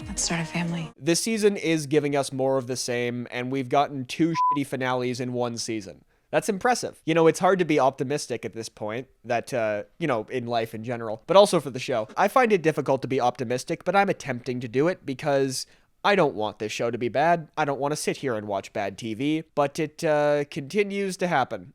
Let's start a family. This season is giving us more of the same, and we've gotten 2 shitty finales in one season. That's impressive. You know, it's hard to be optimistic at this point, that, in life in general, but also for the show. I find it difficult to be optimistic, but I'm attempting to do it because I don't want this show to be bad. I don't want to sit here and watch bad TV, but it continues to happen.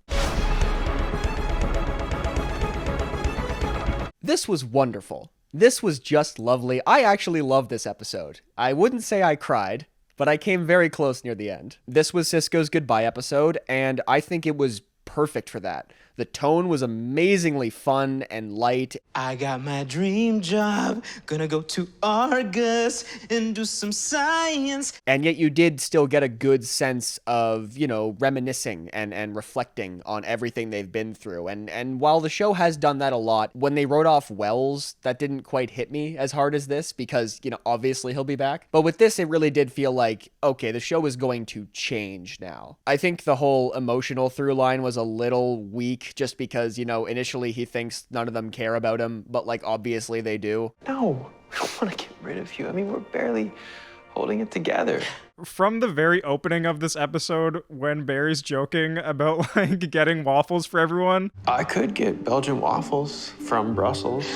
This was wonderful. This was just lovely. I actually loved this episode. I wouldn't say I cried, but I came very close near the end. This was Cisco's goodbye episode, and I think it was perfect for that. The tone was amazingly fun and light. I got my dream job, gonna go to Argus and do some science. And yet you did still get a good sense of, reminiscing and reflecting on everything they've been through. And while the show has done that a lot, when they wrote off Wells, that didn't quite hit me as hard as this because, obviously he'll be back. But with this, it really did feel like, okay, the show is going to change now. I think the whole emotional through line was a little weak just because, initially he thinks none of them care about him, but obviously they do. No, we don't want to get rid of you. I mean, we're barely holding it together. From the very opening of this episode, when Barry's joking about getting waffles for everyone. I could get Belgian waffles from Brussels.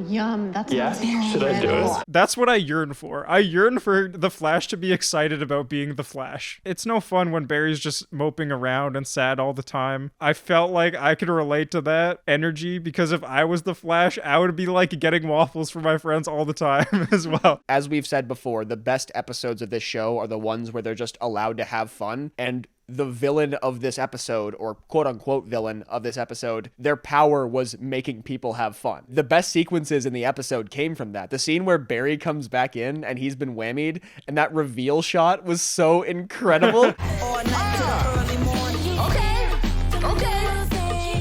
Yum, that's Should I do it? That's what I yearn for. I yearn for the Flash to be excited about being the Flash. It's no fun when Barry's just moping around and sad all the time. I felt like I could relate to that energy because if I was the Flash, I would be getting waffles for my friends all the time as well. As we've said before, the best episodes of this show are the ones where they're just allowed to have fun, and the villain of this episode, or quote-unquote villain of this episode, their power was making people have fun. The best sequences in the episode came from that. The scene where Barry comes back in and he's been whammied, and that reveal shot was so incredible.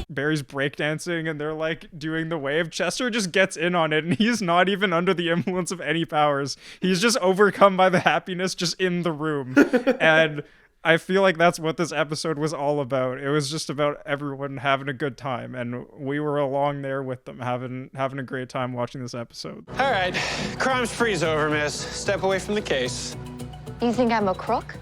Barry's breakdancing and they're doing the wave. Chester just gets in on it and he's not even under the influence of any powers. He's just overcome by the happiness just in the room. And I feel like that's what this episode was all about. It was just about everyone having a good time, and we were along there with them having a great time watching this episode. All right, crime spree's over, miss. Step away from the case. You think I'm a crook?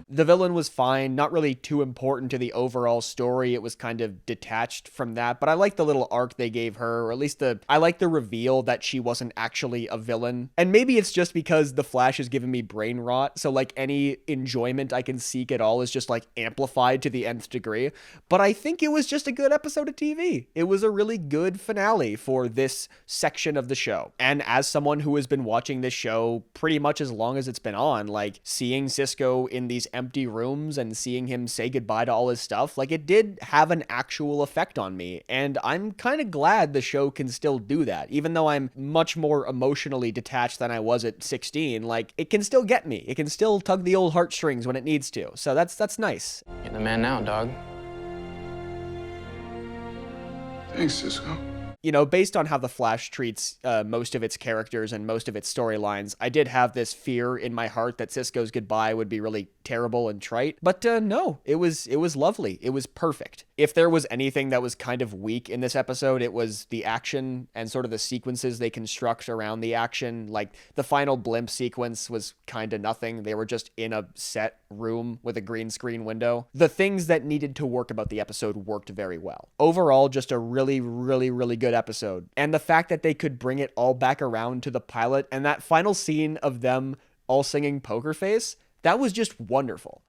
The villain was fine, not really too important to the overall story. It was kind of detached from that, but I like the little arc they gave her, or at least I like the reveal that she wasn't actually a villain. And maybe it's just because the Flash has given me brain rot, so any enjoyment I can seek at all is just amplified to the nth degree. But I think it was just a good episode of TV. It was a really good finale for this section of the show. And as someone who has been watching this show pretty much as long as it's been on, seeing Cisco Cisco in these empty rooms and seeing him say goodbye to all his stuff, like, it did have an actual effect on me. And I'm kind of glad the show can still do that. Even though I'm much more emotionally detached than I was at 16, like, it can still get me. It can still tug the old heartstrings when it needs to. So that's nice. You're the man now, dog. Thanks, Cisco. You know, based on how The Flash treats most of its characters and most of its storylines, I did have this fear in my heart that Cisco's goodbye would be really terrible and trite. But no, it was lovely. It was perfect. If there was anything that was kind of weak in this episode, it was the action and sort of the sequences they construct around the action. Like, the final blimp sequence was kind of nothing. They were just in a set room with a green screen window. The things that needed to work about the episode worked very well. Overall, just a really, really, really good episode. And the fact that they could bring it all back around to the pilot and that final scene of them all singing Poker Face, that was just wonderful.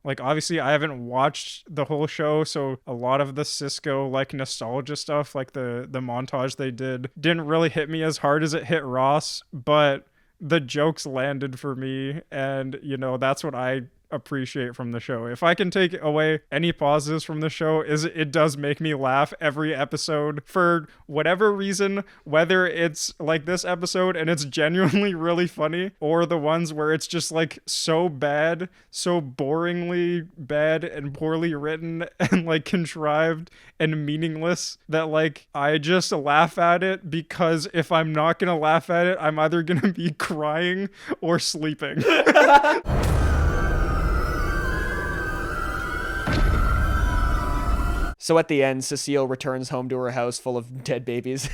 Like, obviously, I haven't watched the whole show, so a lot of the Cisco, like, nostalgia stuff, like the montage they didn't really hit me as hard as it hit Ross, but the jokes landed for me, and, you know, that's what I appreciate from the show. If I can take away any positives from the show, is it does make me laugh every episode for whatever reason, whether it's like this episode and it's genuinely really funny, or the ones where it's just like so bad, so boringly bad and poorly written and like contrived and meaningless that like I just laugh at it, because if I'm not gonna laugh at it, I'm either gonna be crying or sleeping. So at the end, Cecile returns home to her house full of dead babies.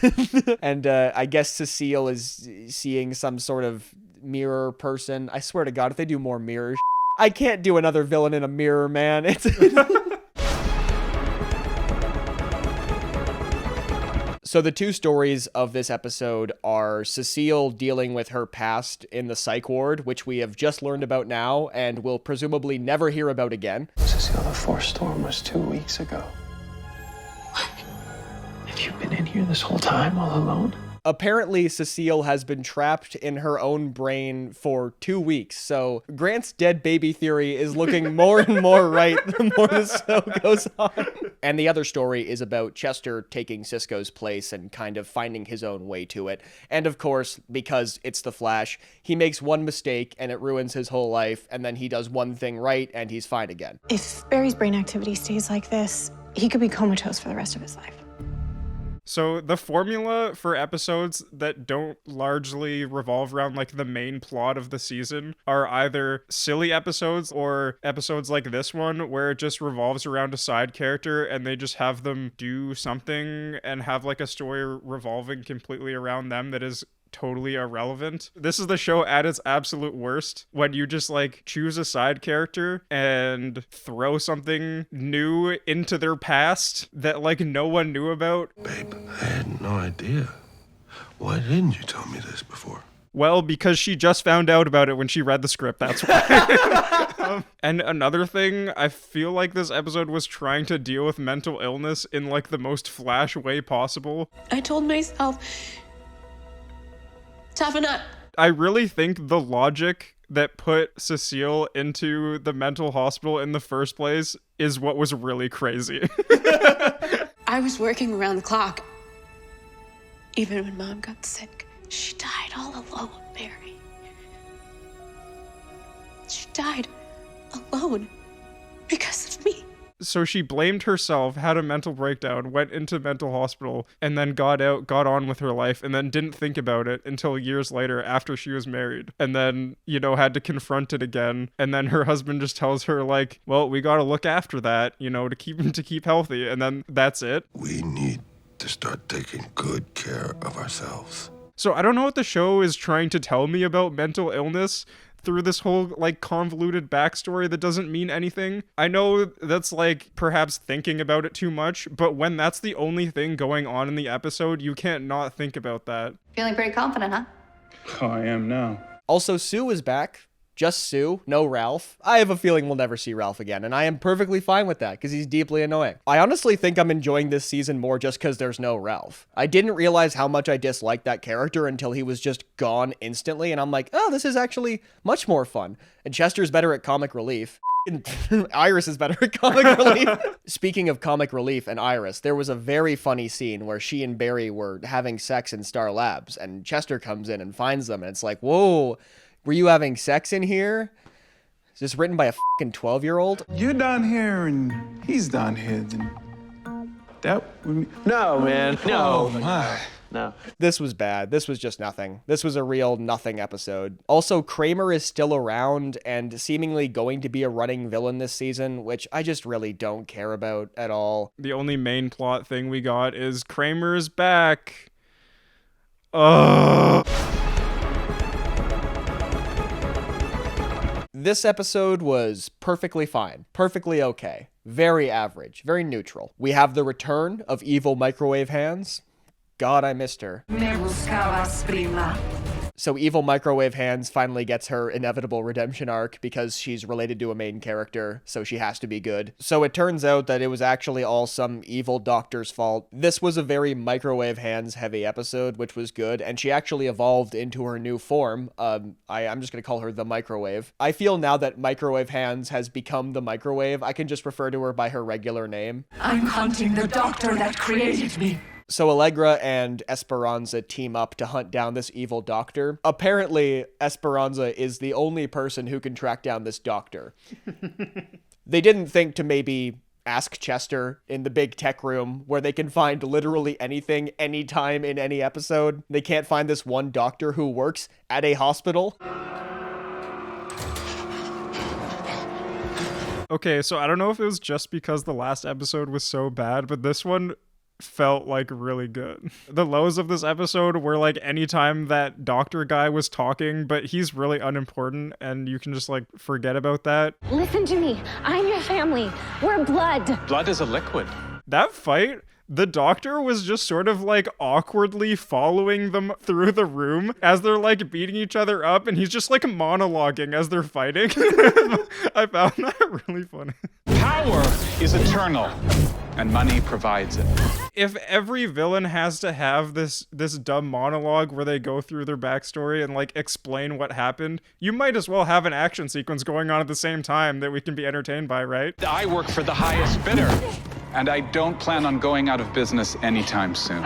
And I guess Cecile is seeing some sort of mirror person. I swear to God, if they do more mirror I can't do another villain in a mirror, man. It's... So the two stories of this episode are Cecile dealing with her past in the psych ward, which we have just learned about now and will presumably never hear about again. Cecile, the force storm was 2 weeks ago. Have you been in here this whole time all alone? Apparently, Cecile has been trapped in her own brain for 2 weeks, so Grant's dead baby theory is looking more and more right the more the show goes on. And the other story is about Chester taking Cisco's place and kind of finding his own way to it. And of course, because it's the Flash, he makes one mistake and it ruins his whole life, and then he does one thing right and he's fine again. If Barry's brain activity stays like this, he could be comatose for the rest of his life. So the formula for episodes that don't largely revolve around like the main plot of the season are either silly episodes or episodes like this one where it just revolves around a side character and they just have them do something and have like a story revolving completely around them that is totally irrelevant. This is the show at its absolute worst, when you just like choose a side character and throw something new into their past that like no one knew about. Babe, I had no idea. Why didn't you tell me this before? Well, because she just found out about it when she read the script, that's why. And another thing, I feel like this episode was trying to deal with mental illness in like the most Flash way possible. I told myself, toughen up. I really think the logic that put Cecile into the mental hospital in the first place is what was really crazy. I was working around the clock. Even when Mom got sick, she died all alone, Barry. She died alone because of me. So she blamed herself, had a mental breakdown, went into mental hospital, and then got out, got on with her life, and then didn't think about it until years later after she was married. And then, you know, had to confront it again. And then her husband just tells her, like, well, we gotta look after that, you know, to keep healthy. And then that's it. We need to start taking good care of ourselves. So I don't know what the show is trying to tell me about mental illness through this whole like convoluted backstory that doesn't mean anything. I know that's like perhaps thinking about it too much, but when that's the only thing going on in the episode, you can't not think about that. Feeling pretty confident, huh? Oh, I am now. Also, Sue is back. Just Sue, no Ralph. I have a feeling we'll never see Ralph again, and I am perfectly fine with that because he's deeply annoying. I honestly think I'm enjoying this season more just because there's no Ralph. I didn't realize how much I disliked that character until he was just gone instantly, and I'm like, oh, this is actually much more fun. And Chester's better at comic relief. Iris is better at comic relief. Speaking of comic relief and Iris, there was a very funny scene where she and Barry were having sex in Star Labs, and Chester comes in and finds them, and it's like, whoa, were you having sex in here? Is this written by a fucking 12-year-old? You're down here and he's down here. Then that would be... No, man. No. Oh, my. No. This was bad. This was just nothing. This was a real nothing episode. Also, Kramer is still around and seemingly going to be a running villain this season, which I just really don't care about at all. The only main plot thing we got is Kramer's back. Ugh. This episode was perfectly fine, perfectly okay, very average, very neutral. We have the return of evil microwave hands. God, I missed her. So evil microwave hands finally gets her inevitable redemption arc because she's related to a main character, so she has to be good. So it turns out that it was actually all some evil doctor's fault. This was a very microwave hands heavy episode, which was good, and she actually evolved into her new form. I'm just gonna call her the microwave. I feel now that microwave hands has become the microwave, I can just refer to her by her regular name. I'm hunting the doctor that created me. So Allegra and Esperanza team up to hunt down this evil doctor. Apparently, Esperanza is the only person who can track down this doctor. They didn't think to maybe ask Chester in the big tech room where they can find literally anything, anytime in any episode. They can't find this one doctor who works at a hospital. Okay, so I don't know if it was just because the last episode was so bad, but this one felt like really good. The lows of this episode were like anytime that doctor guy was talking, but he's really unimportant and you can just like forget about that. Listen to me. I'm your family. We're blood. Blood is a liquid. That fight, the doctor was just sort of like awkwardly following them through the room as they're like beating each other up, and he's just like monologuing as they're fighting. I found that really funny. Power is eternal, and money provides it. If every villain has to have this dumb monologue where they go through their backstory and like explain what happened, you might as well have an action sequence going on at the same time that we can be entertained by, right? I work for the highest bidder, and I don't plan on going out of business anytime soon.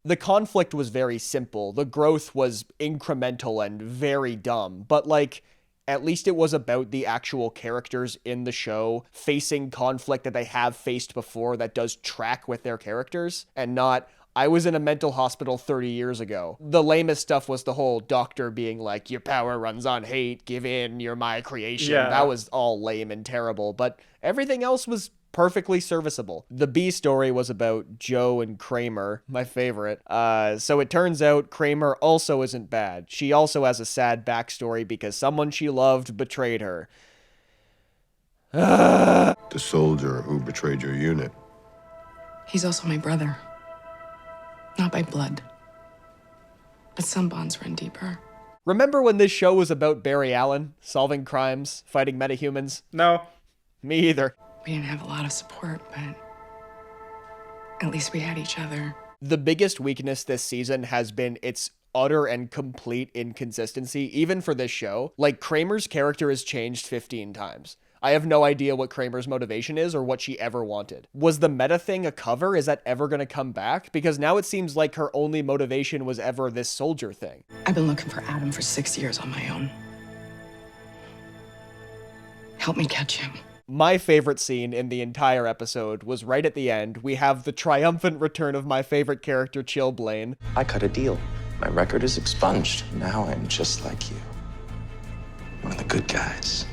The conflict was very simple. The growth was incremental and very dumb, but like, at least it was about the actual characters in the show facing conflict that they have faced before that does track with their characters, and not, I was in a mental hospital 30 years ago. The lamest stuff was the whole doctor being like, your power runs on hate, give in, you're my creation. Yeah. That was all lame and terrible, but everything else was perfectly serviceable. The B story was about Joe and Kramer, my favorite. So it turns out Kramer also isn't bad. She also has a sad backstory because someone she loved betrayed her. The soldier who betrayed your unit. He's also my brother. Not by blood. But some bonds run deeper. Remember when this show was about Barry Allen, solving crimes, fighting metahumans? No. Me either. We didn't have a lot of support, but at least we had each other. The biggest weakness this season has been its utter and complete inconsistency, even for this show. Like, Kramer's character has changed 15 times. I have no idea what Kramer's motivation is or what she ever wanted. Was the meta thing a cover? Is that ever gonna come back? Because now it seems like her only motivation was ever this soldier thing. I've been looking for Adam for 6 years on my own. Help me catch him. My favorite scene in the entire episode was right at the end. We have the triumphant return of my favorite character, Chillblaine. I cut a deal. My record is expunged. Now I'm just like you. One of the good guys.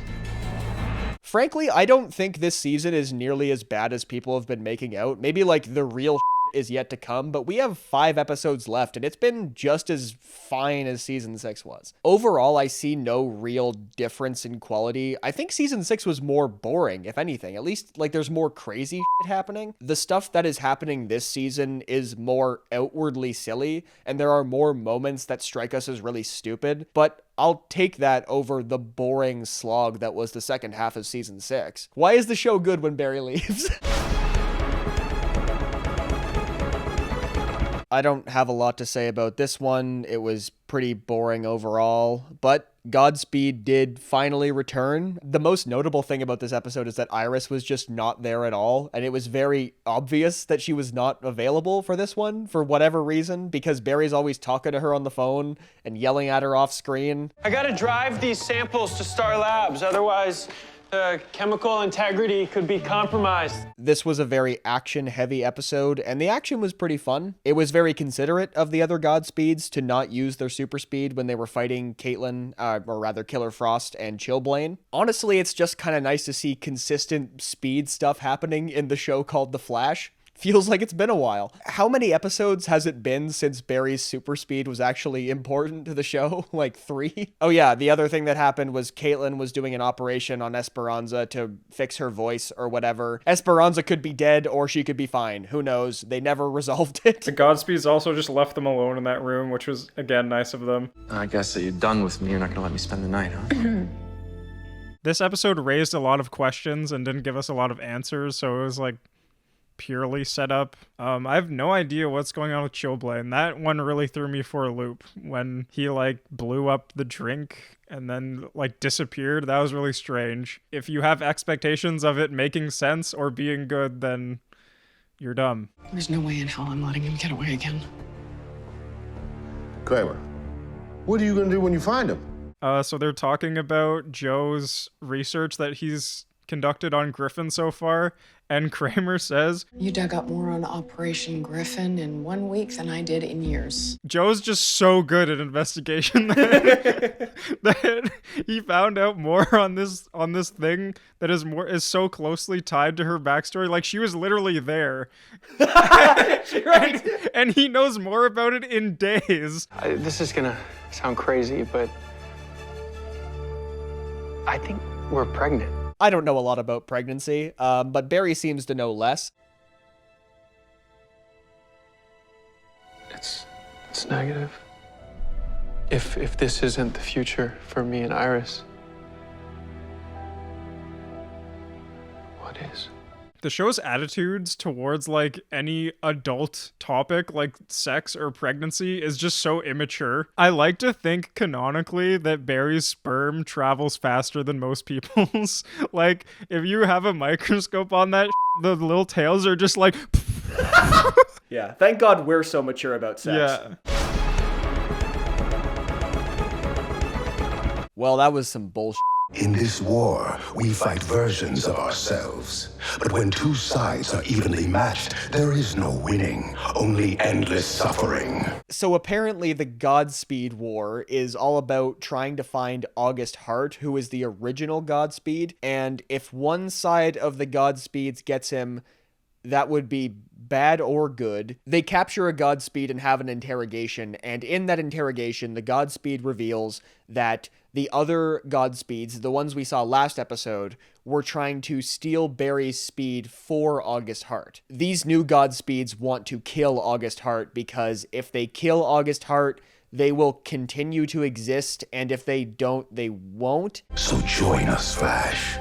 Frankly, I don't think this season is nearly as bad as people have been making out. Maybe like the real is yet to come, but we have 5 episodes left and it's been just as fine as season 6 was. Overall, I see no real difference in quality. I think season 6 was more boring, if anything. At least like there's more crazy shit happening. The stuff that is happening this season is more outwardly silly, and there are more moments that strike us as really stupid, but I'll take that over the boring slog that was the second half of season 6. Why is the show good when Barry leaves? I don't have a lot to say about this one. It was pretty boring overall, but Godspeed did finally return. The most notable thing about this episode is that Iris was just not there at all, and it was very obvious that she was not available for this one for whatever reason, because Barry's always talking to her on the phone and yelling at her off screen. I gotta drive these samples to Star Labs, otherwise chemical integrity could be compromised. This was a very action-heavy episode, and the action was pretty fun. It was very considerate of the other Godspeeds to not use their super speed when they were fighting Caitlin, or rather Killer Frost and Chillblaine. Honestly, it's just kind of nice to see consistent speed stuff happening in the show called The Flash. Feels like it's been a while. How many episodes has it been since Barry's super speed was actually important to the show? Like 3? Oh yeah, the other thing that happened was Caitlin was doing an operation on Esperanza to fix her voice or whatever. Esperanza could be dead or she could be fine. Who knows? They never resolved it. The Godspeeds also just left them alone in that room, which was, again, nice of them. I guess that you're done with me. You're not gonna let me spend the night, huh? This episode raised a lot of questions and didn't give us a lot of answers, so it was like purely set up. I have no idea what's going on with Chillblaine. That one really threw me for a loop when he like blew up the drink and then like disappeared. That was really strange. If you have expectations of it making sense or being good, then you're dumb. There's no way in hell I'm letting him get away again. Kramer, what are you gonna do when you find him? So they're talking about Joe's research that he's conducted on Griffin so far, and Kramer says, You dug up more on Operation Griffin in 1 week than I did in years. Joe's just so good at investigation that he found out more on this thing that is so closely tied to her backstory. Like, she was literally there. Right. And he knows more about it in days. This is gonna sound crazy, but I think we're pregnant. I don't know a lot about pregnancy, but Barry seems to know less. It's negative. If this isn't the future for me and Iris, what is? The show's attitudes towards like any adult topic like sex or pregnancy is just so immature. I like to think canonically that Barry's sperm travels faster than most people's. Like, if you have a microscope on that, the little tails are just like... Yeah, thank God we're so mature about sex. Yeah. Well, that was some bullshit. In this war, we fight versions of ourselves. But when two sides are evenly matched, there is no winning, only endless suffering. So apparently the Godspeed War is all about trying to find August Hart, who is the original Godspeed, and if one side of the Godspeeds gets him, that would be bad or good. They capture a Godspeed and have an interrogation, and in that interrogation, the Godspeed reveals that the other Godspeeds, the ones we saw last episode, were trying to steal Barry's speed for August Hart. These new Godspeeds want to kill August Hart because if they kill August Hart, they will continue to exist, and if they don't, they won't. So join us, Flash.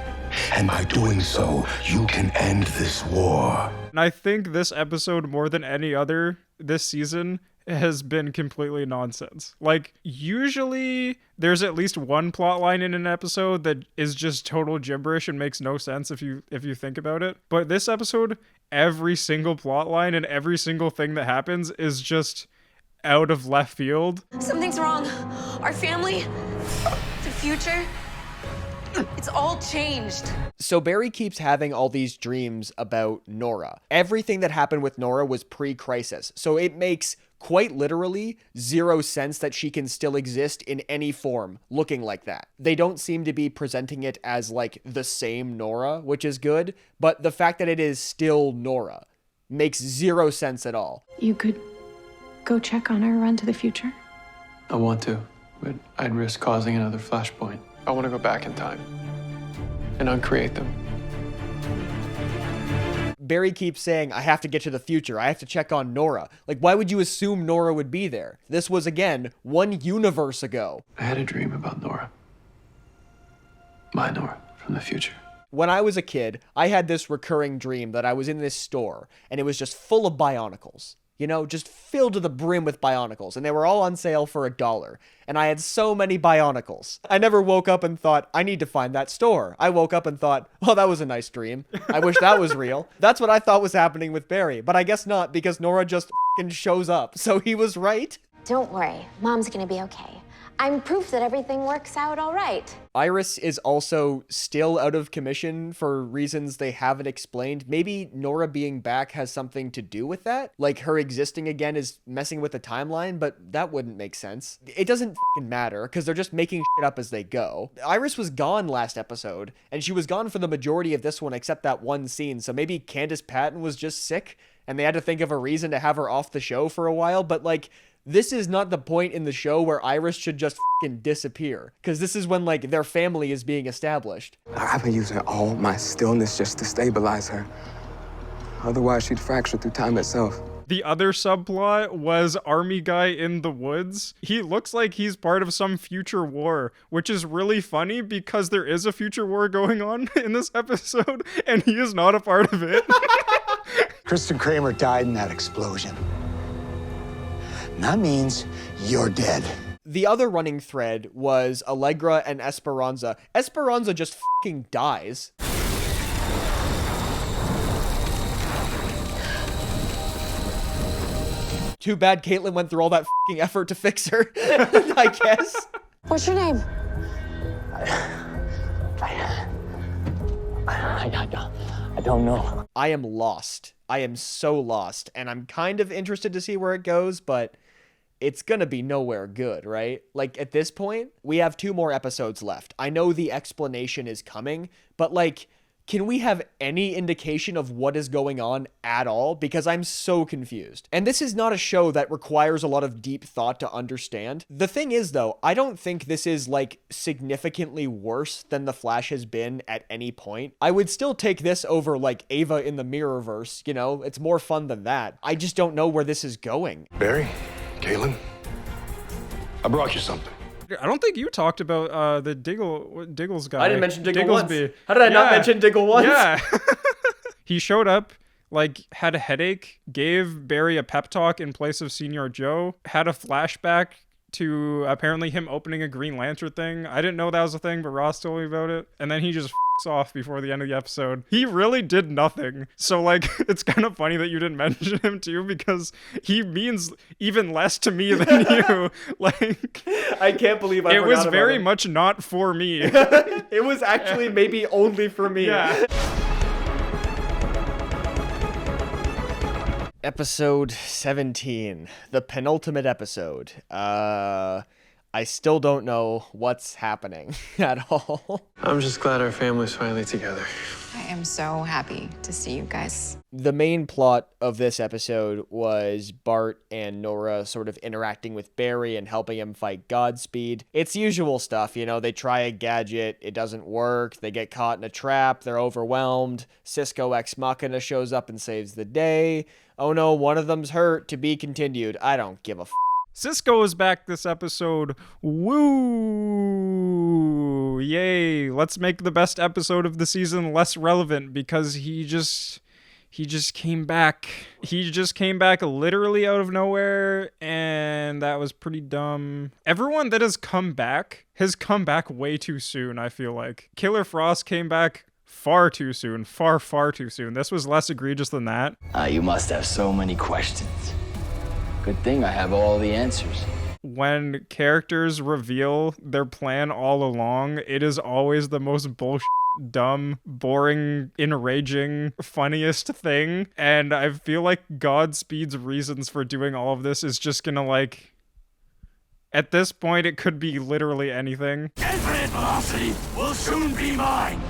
And by doing so, you can end this war. And I think this episode, more than any other this season, has been completely nonsense. Like, usually there's at least one plot line in an episode that is just total gibberish and makes no sense if you think about it. But this episode, every single plot line and every single thing that happens is just out of left field. Something's wrong. Our family, the future, it's all changed. So Barry keeps having all these dreams about Nora. Everything that happened with Nora was pre-crisis, so it makes quite literally zero sense that she can still exist in any form looking like that. They don't seem to be presenting it as like the same Nora, which is good, but the fact that it is still Nora makes zero sense at all. You could go check on her, run to the future? I want to, but I'd risk causing another flashpoint. I want to go back in time and uncreate them. Barry keeps saying, I have to get to the future. I have to check on Nora. Like, why would you assume Nora would be there? This was, again, one universe ago. I had a dream about Nora. My Nora from the future. When I was a kid, I had this recurring dream that I was in this store, and it was just full of Bionicles. You know, just filled to the brim with Bionicles, and they were all on sale for $1. And I had so many Bionicles. I never woke up and thought, I need to find that store. I woke up and thought, well, that was a nice dream. I wish that was real. That's what I thought was happening with Barry, but I guess not, because Nora just f***ing shows up. So he was right. Don't worry, Mom's gonna be okay. I'm proof that everything works out all right. Iris is also still out of commission for reasons they haven't explained. Maybe Nora being back has something to do with that? Like her existing again is messing with the timeline, but that wouldn't make sense. It doesn't f***ing matter because they're just making shit up as they go. Iris was gone last episode, and she was gone for the majority of this one except that one scene, so maybe Candace Patton was just sick and they had to think of a reason to have her off the show for a while, but like, this is not the point in the show where Iris should just fucking disappear. Because this is when, like, their family is being established. I've been using all my stillness just to stabilize her. Otherwise, she'd fracture through time itself. The other subplot was Army Guy in the woods. He looks like he's part of some future war, which is really funny because there is a future war going on in this episode, and he is not a part of it. Kristen Kramer died in that explosion. That means you're dead. The other running thread was Allegra and Esperanza. Esperanza just fucking dies. Too bad Caitlin went through all that fucking effort to fix her, I guess. What's your name? I don't know. I am lost. I am so lost, and I'm kind of interested to see where it goes, but it's gonna be nowhere good, right? Like, at this point, we have 2 more episodes left. I know the explanation is coming, but like, can we have any indication of what is going on at all? Because I'm so confused. And this is not a show that requires a lot of deep thought to understand. The thing is, though, I don't think this is, like, significantly worse than The Flash has been at any point. I would still take this over, like, Ava in the Mirrorverse, you know? It's more fun than that. I just don't know where this is going. Barry? Caitlin? I brought you something. I don't think you talked about the Diggles guy. I didn't mention Diggle Digglesby. once. How did I not mention Diggle once? Yeah. He showed up, like, had a headache, gave Barry a pep talk in place of Senior Joe, had a flashback to apparently him opening a Green Lantern thing. I didn't know that was a thing, but Ross told me about it. And then he just off before the end of the episode. He really did nothing. So, like, it's kind of funny that you didn't mention him too, because he means even less to me than you. Like, I can't believe it was very much not for me. It was actually maybe only for me. Yeah. Episode 17, the penultimate episode. I still don't know what's happening at all. I'm just glad our family's finally together. I am so happy to see you guys. The main plot of this episode was Bart and Nora sort of interacting with Barry and helping him fight Godspeed. It's usual stuff, you know, they try a gadget, it doesn't work, they get caught in a trap, they're overwhelmed, Cisco Ex Machina shows up and saves the day. Oh no, one of them's hurt, to be continued. I don't give a f***. Cisco is back this episode. Woo! Yay! Let's make the best episode of the season less relevant because he just came back. He just came back literally out of nowhere, and that was pretty dumb. Everyone that has come back way too soon, I feel like. Killer Frost came back far too soon. Far too soon. This was less egregious than that. You must have so many questions. Good thing I have all the answers. When characters reveal their plan all along, it is always the most bullshit, dumb, boring, enraging, funniest thing. And I feel like Godspeed's reasons for doing all of this is just gonna, like, at this point, it could be literally anything. Infinite velocity will soon be mine.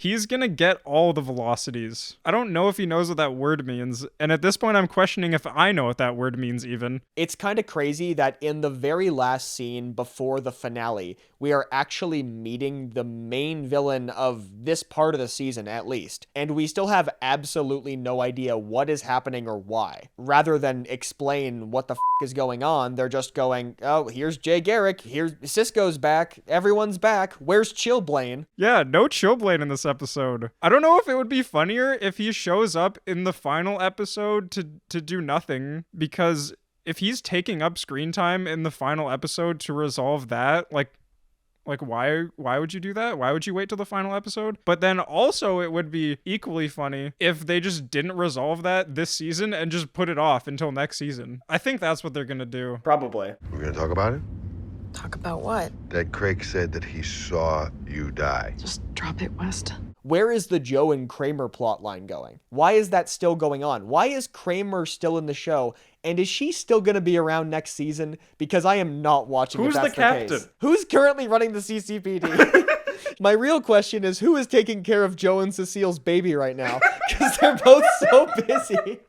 he's gonna get all the velocities. I don't know if he knows what that word means, and at this point I'm questioning if I know what that word means even. It's kind of crazy that in the very last scene before the finale, we are actually meeting the main villain of this part of the season at least, and we still have absolutely no idea what is happening or why. Rather than explain what the is going on, they're just going, oh, here's Jay Garrick, here's Cisco's back, everyone's back, where's Chillblaine? Yeah, no Chillblaine in this episode. I don't know if it would be funnier if he shows up in the final episode to do nothing, because if he's taking up screen time in the final episode to resolve that, like why would you do that? Why would you wait till the final episode? But then also it would be equally funny if they just didn't resolve that this season and just put it off until next season. I think that's what they're gonna do. Probably. We're gonna talk about it? Talk about what? That Craig said that he saw you die. Just drop it, West. Where is the Joe and Kramer plotline going? Why is that still going on? Why is Kramer still in the show? And is she still going to be around next season? Because I am not watching. Who's if that's the captain? Case. Who's currently running the CCPD? My real question is, who is taking care of Joe and Cecile's baby right now? Because they're both so busy.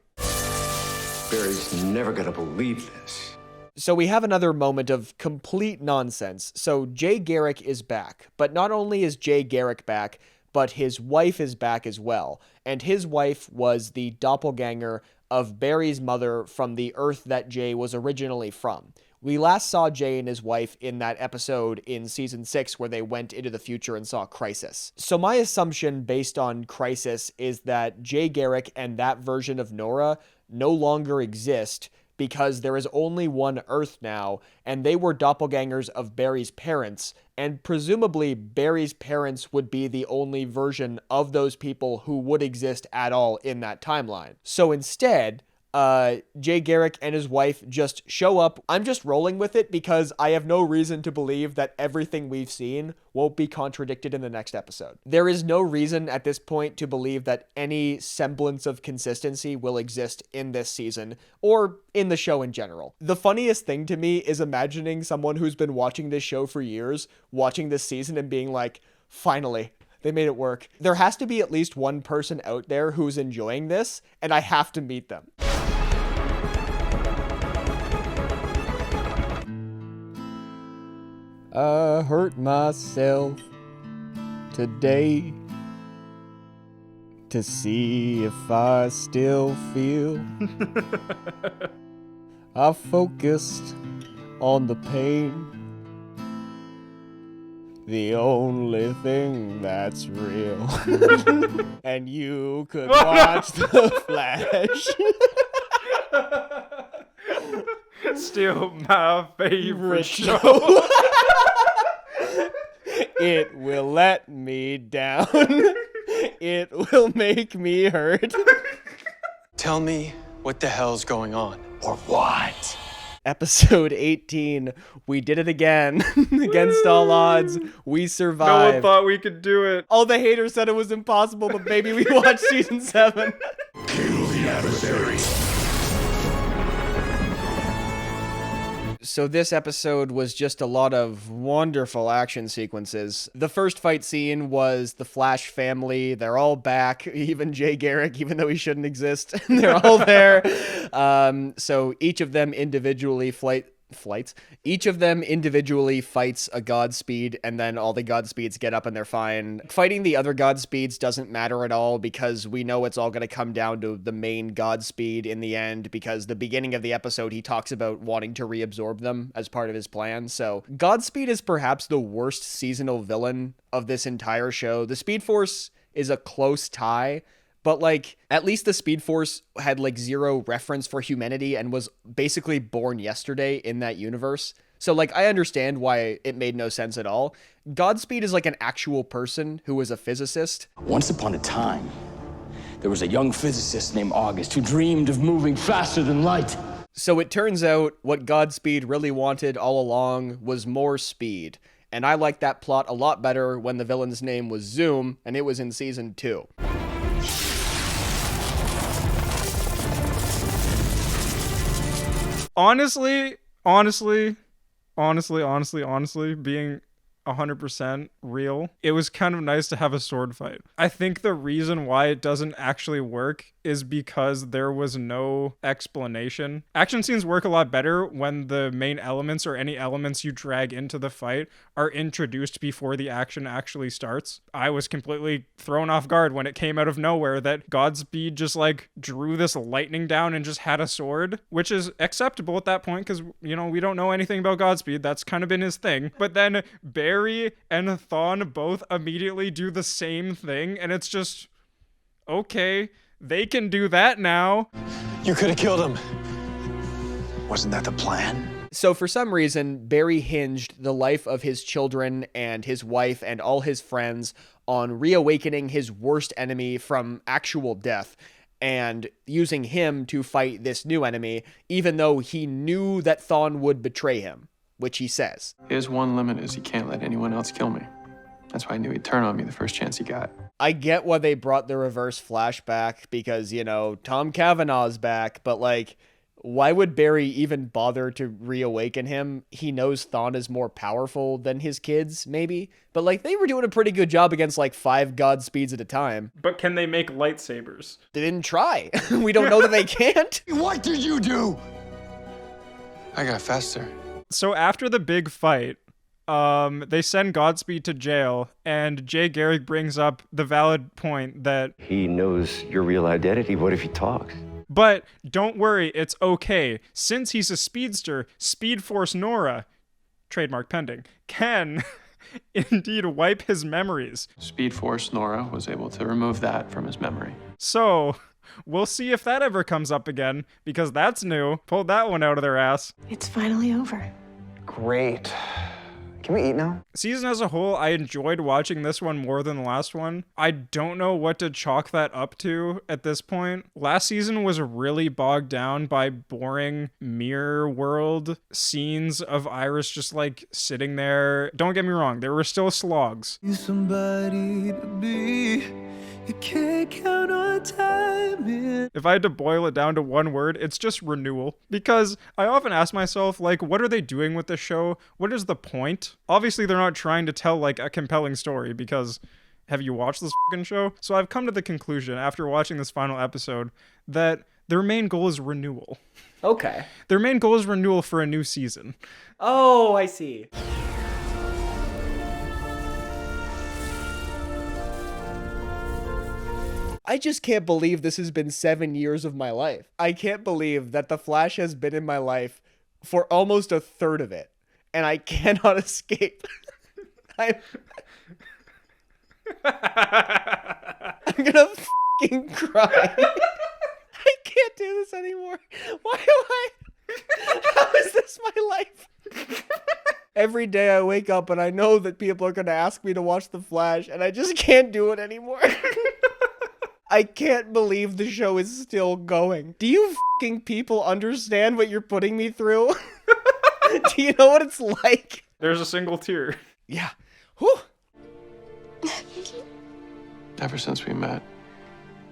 Barry's never gonna believe this. So we have another moment of complete nonsense. So Jay Garrick is back. But not only is Jay Garrick back, but his wife is back as well. And his wife was the doppelganger of Barry's mother from the Earth that Jay was originally from. We last saw Jay and his wife in that episode in season 6 where they went into the future and saw Crisis. So my assumption based on Crisis is that Jay Garrick and that version of Nora no longer exist, because there is only one Earth now, and they were doppelgangers of Barry's parents, and presumably Barry's parents would be the only version of those people who would exist at all in that timeline. So instead, Jay Garrick and his wife just show up. I'm just rolling with it because I have no reason to believe that everything we've seen won't be contradicted in the next episode. There is no reason at this point to believe that any semblance of consistency will exist in this season or in the show in general. The funniest thing to me is imagining someone who's been watching this show for years, watching this season and being like, finally, they made it work. There has to be at least one person out there who's enjoying this, and I have to meet them. I hurt myself today to see if I still feel. I focused on the pain, the only thing that's real. And you could watch The Flash. Still my favorite show. It will let me down. It will make me hurt. Tell me what the hell's going on. Or what? Episode 18. We did it again. Against all odds, we survived. No one thought we could do it. All the haters said it was impossible, but maybe we watched season 7. Kill the adversary. So this episode was just a lot of wonderful action sequences. The first fight scene was the Flash family. They're all back, even Jay Garrick, even though he shouldn't exist. They're all there. So each of them individually Each of them individually fights a Godspeed, and then all the Godspeeds get up and they're fine. Fighting the other Godspeeds doesn't matter at all because we know it's all going to come down to the main Godspeed in the end, because the beginning of the episode he talks about wanting to reabsorb them as part of his plan. So Godspeed is perhaps the worst seasonal villain of this entire show. The Speed Force is a close tie, but, like, at least the Speed Force had, like, zero reference for humanity and was basically born yesterday in that universe. So, like, I understand why it made no sense at all. Godspeed is, like, an actual person who was a physicist. Once upon a time, there was a young physicist named August who dreamed of moving faster than light. So it turns out what Godspeed really wanted all along was more speed. And I liked that plot a lot better when the villain's name was Zoom, and it was in season 2. Honestly, being 100% real. It was kind of nice to have a sword fight. I think the reason why it doesn't actually work is because there was no explanation. Action scenes work a lot better when the main elements or any elements you drag into the fight are introduced before the action actually starts. I was completely thrown off guard when it came out of nowhere that Godspeed just like drew this lightning down and just had a sword, which is acceptable at that point because, you know, we don't know anything about Godspeed. That's kind of been his thing. But then Barry and Thawne both immediately do the same thing, and it's just, okay, they can do that now. You could have killed him. Wasn't that the plan? So for some reason, Barry hinged the life of his children and his wife and all his friends on reawakening his worst enemy from actual death and using him to fight this new enemy, even though he knew that Thawne would betray him, which he says. His one limit is he can't let anyone else kill me. That's why I knew he'd turn on me the first chance he got. I get why they brought the reverse flashback because, you know, Tom Cavanaugh's back, but like, why would Barry even bother to reawaken him? He knows Thawne is more powerful than his kids, maybe. But like, they were doing a pretty good job against like 5 Godspeeds at a time. But can they make lightsabers? They didn't try. We don't know that they can't. What did you do? I got faster. So after the big fight, they send Godspeed to jail, and Jay Garrick brings up the valid point that He knows your real identity. What if he talks? But don't worry, it's okay. Since he's a speedster, Speed Force Nora, trademark pending, can indeed wipe his memories. Speed Force Nora was able to remove that from his memory. So we'll see if that ever comes up again, because that's new. Pulled that one out of their ass. It's finally over. Great. Can we eat now? Season as a whole, I enjoyed watching this one more than the last one. I don't know what to chalk that up to at this point. Last season was really bogged down by boring mirror world scenes of Iris just like sitting there. Don't get me wrong, there were still slogs. Somebody to be. You can't count on time. If I had to boil it down to one word, it's just renewal. Because I often ask myself, like, what are they doing with this show? What is the point? Obviously, they're not trying to tell, like, a compelling story, because have you watched this fucking show? So I've come to the conclusion, after watching this final episode, that their main goal is renewal. Okay. Their main goal is renewal for a new season. Oh, I see. I just can't believe this has been 7 years of my life. I can't believe that The Flash has been in my life for almost a third of it, and I cannot escape. I'm gonna fucking cry. I can't do this anymore. Why am I? How is this my life? Every day I wake up and I know that people are gonna ask me to watch The Flash, and I just can't do it anymore. I can't believe the show is still going. Do you fucking people understand what you're putting me through? Do you know what it's like? There's a single tear. Yeah. Whew. Ever since we met,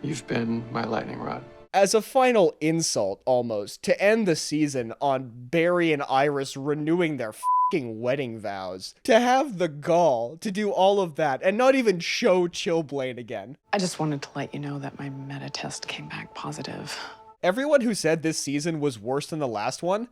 you've been my lightning rod. As a final insult, almost, to end the season on Barry and Iris renewing their fucking wedding vows, to have the gall to do all of that and not even show Chillblaine again. I just wanted to let you know that my meta test came back positive. Everyone who said this season was worse than the last one,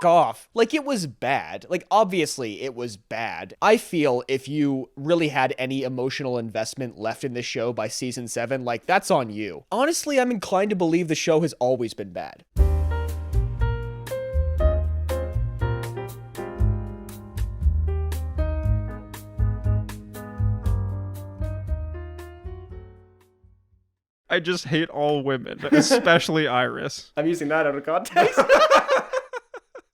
off. Like, it was bad. Like, obviously it was bad. I feel if you really had any emotional investment left in this show by season 7, like, that's on you. Honestly, I'm inclined to believe the show has always been bad. I just hate all women, especially Iris. I'm using that out of context.